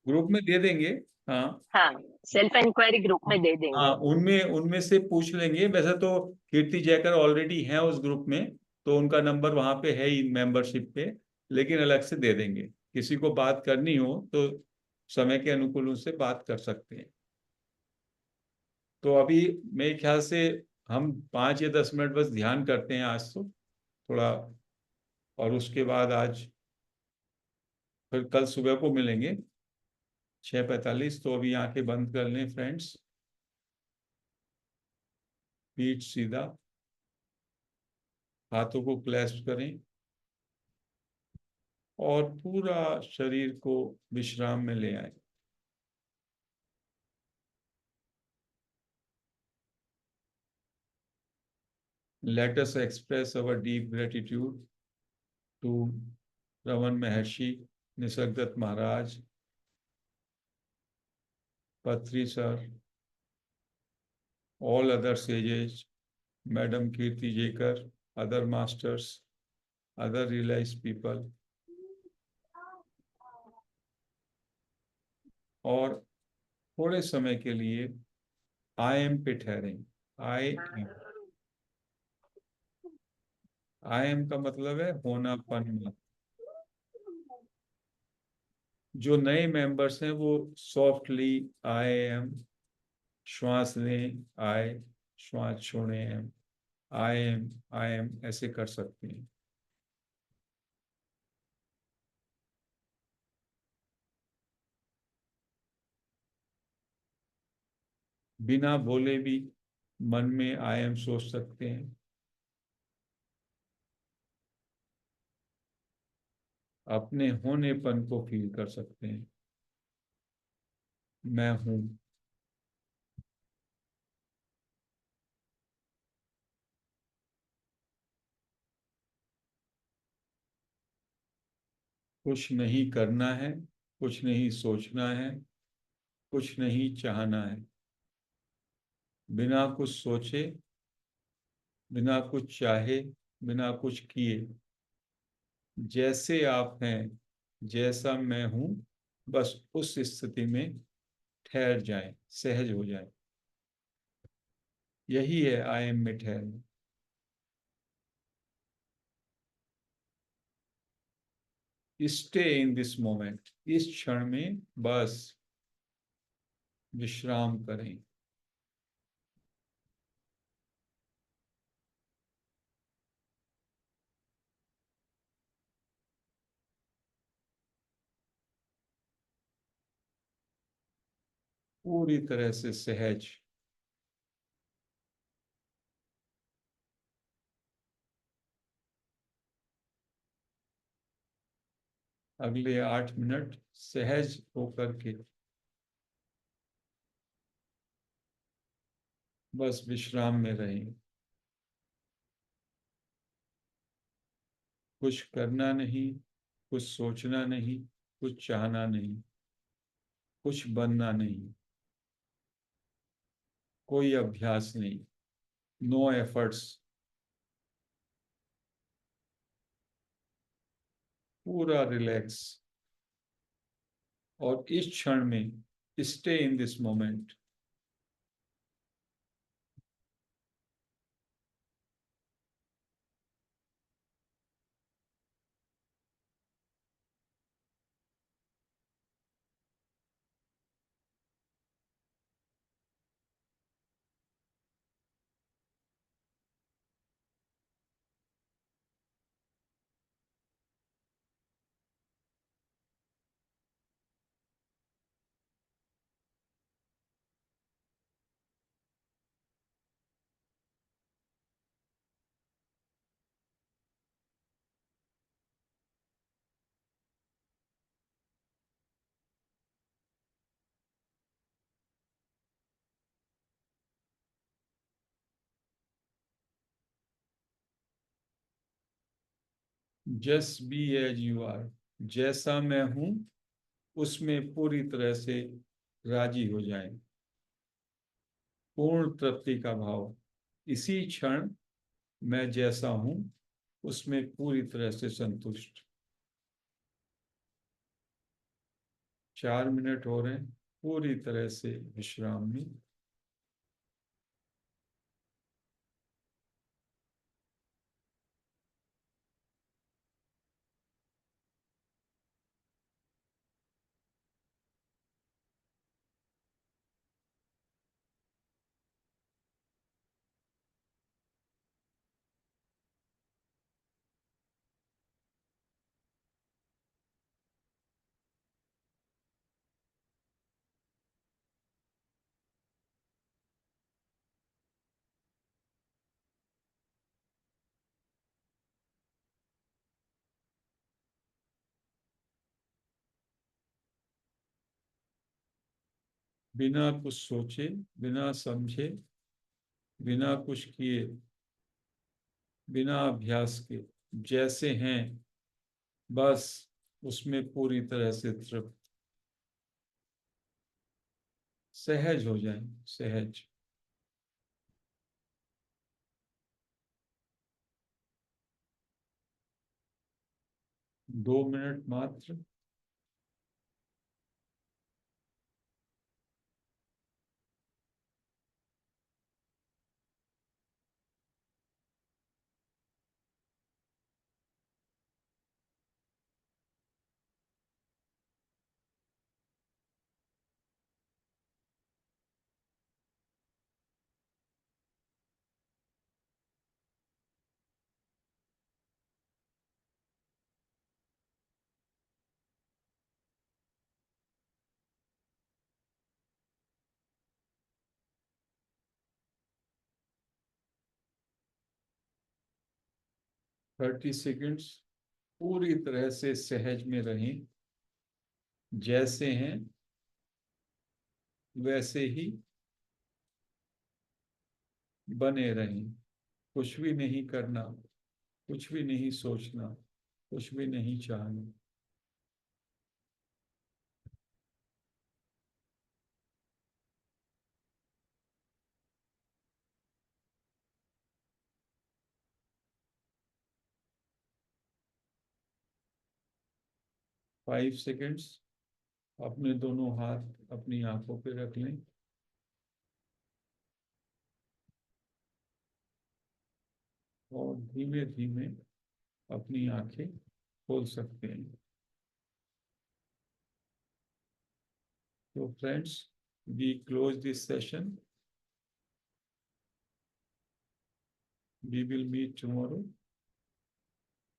ग्रुप में दे देंगे। हाँ हाँ सेल्फ इंक्वायरी ग्रुप में दे हाँ, देंगे। उनमें उनमें से पूछ लेंगे। वैसे तो कीर्ति जयकर ऑलरेडी हैं उस ग्रुप में, तो उनका नंबर वहां पे है ही मेंबरशिप पे, लेकिन अलग से दे देंगे। किसी को बात करनी हो तो समय के अनुकूल उनसे बात कर सकते हैं। तो अभी मेरे ख्याल से हम 5 या 10 मिनट बस ध्यान करते हैं आज तो थोड़ा, और उसके बाद आज फिर कल सुबह को मिलेंगे 6:45। तो अभी आंखें बंद कर लें फ्रेंड्स, पीठ सीधा, हाथों को क्लैस्प करें और पूरा शरीर को विश्राम में ले आए। Let us express our deep gratitude to Raman Maharshi, Nisargadatta Maharaj, Patri Sir, all other sages, Madam Kirti Jekar, other masters, other realized people, और थोड़े समय के लिए आई एम पे ठहरें। आई एम का मतलब है होनापन। जो नए मेंबर्स हैं वो सॉफ्टली आई एम, श्वास लें आए, श्वास छोड़ें एम, आई एम ऐसे कर सकते हैं। बिना बोले भी मन में आई एम सोच सकते हैं। अपने होनेपन को फील कर सकते हैं, मैं हूं। कुछ नहीं करना है, कुछ नहीं सोचना है, कुछ नहीं चाहना है। बिना कुछ सोचे, बिना कुछ चाहे, बिना कुछ किए, जैसे आप हैं, जैसा मैं हूं, बस उस स्थिति में ठहर जाएं, सहज हो जाएं। यही है आई एम में ठहरना। स्टे इन दिस मोमेंट, इस क्षण में बस विश्राम करें। पूरी तरह से सहज। अगले 8 मिनट सहज होकर के बस विश्राम में रहें। कुछ करना नहीं, कुछ सोचना नहीं, कुछ चाहना नहीं, कुछ बनना नहीं, कोई अभ्यास नहीं, नो एफर्ट्स। पूरा रिलैक्स, और इस क्षण में stay in this moment. Just be as you are, जैसा मैं हूं उसमें पूरी तरह से राजी हो जाएं। पूर्ण तृप्ति का भाव, इसी क्षण मैं जैसा हूं उसमें पूरी तरह से संतुष्ट। 4 मिनट हो रहे हैं पूरी तरह से विश्राम में। बिना कुछ सोचे, बिना समझे, बिना कुछ किए, बिना अभ्यास के, जैसे हैं बस उसमें पूरी तरह से तृप्त। सहज हो जाएं, सहज। 2 मिनट मात्र। थर्टी सेकेंड्स पूरी तरह से सहज में रहें, जैसे हैं वैसे ही बने रहें। कुछ भी नहीं करना, कुछ भी नहीं सोचना, कुछ भी नहीं चाहना। फाइव सेकेंड्स अपने दोनों हाथ अपनी आंखों पे रख लें और धीमे धीमे अपनी आंखें खोल सकते हैं। तो friends, we close this session. We will meet tomorrow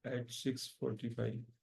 at 6:45.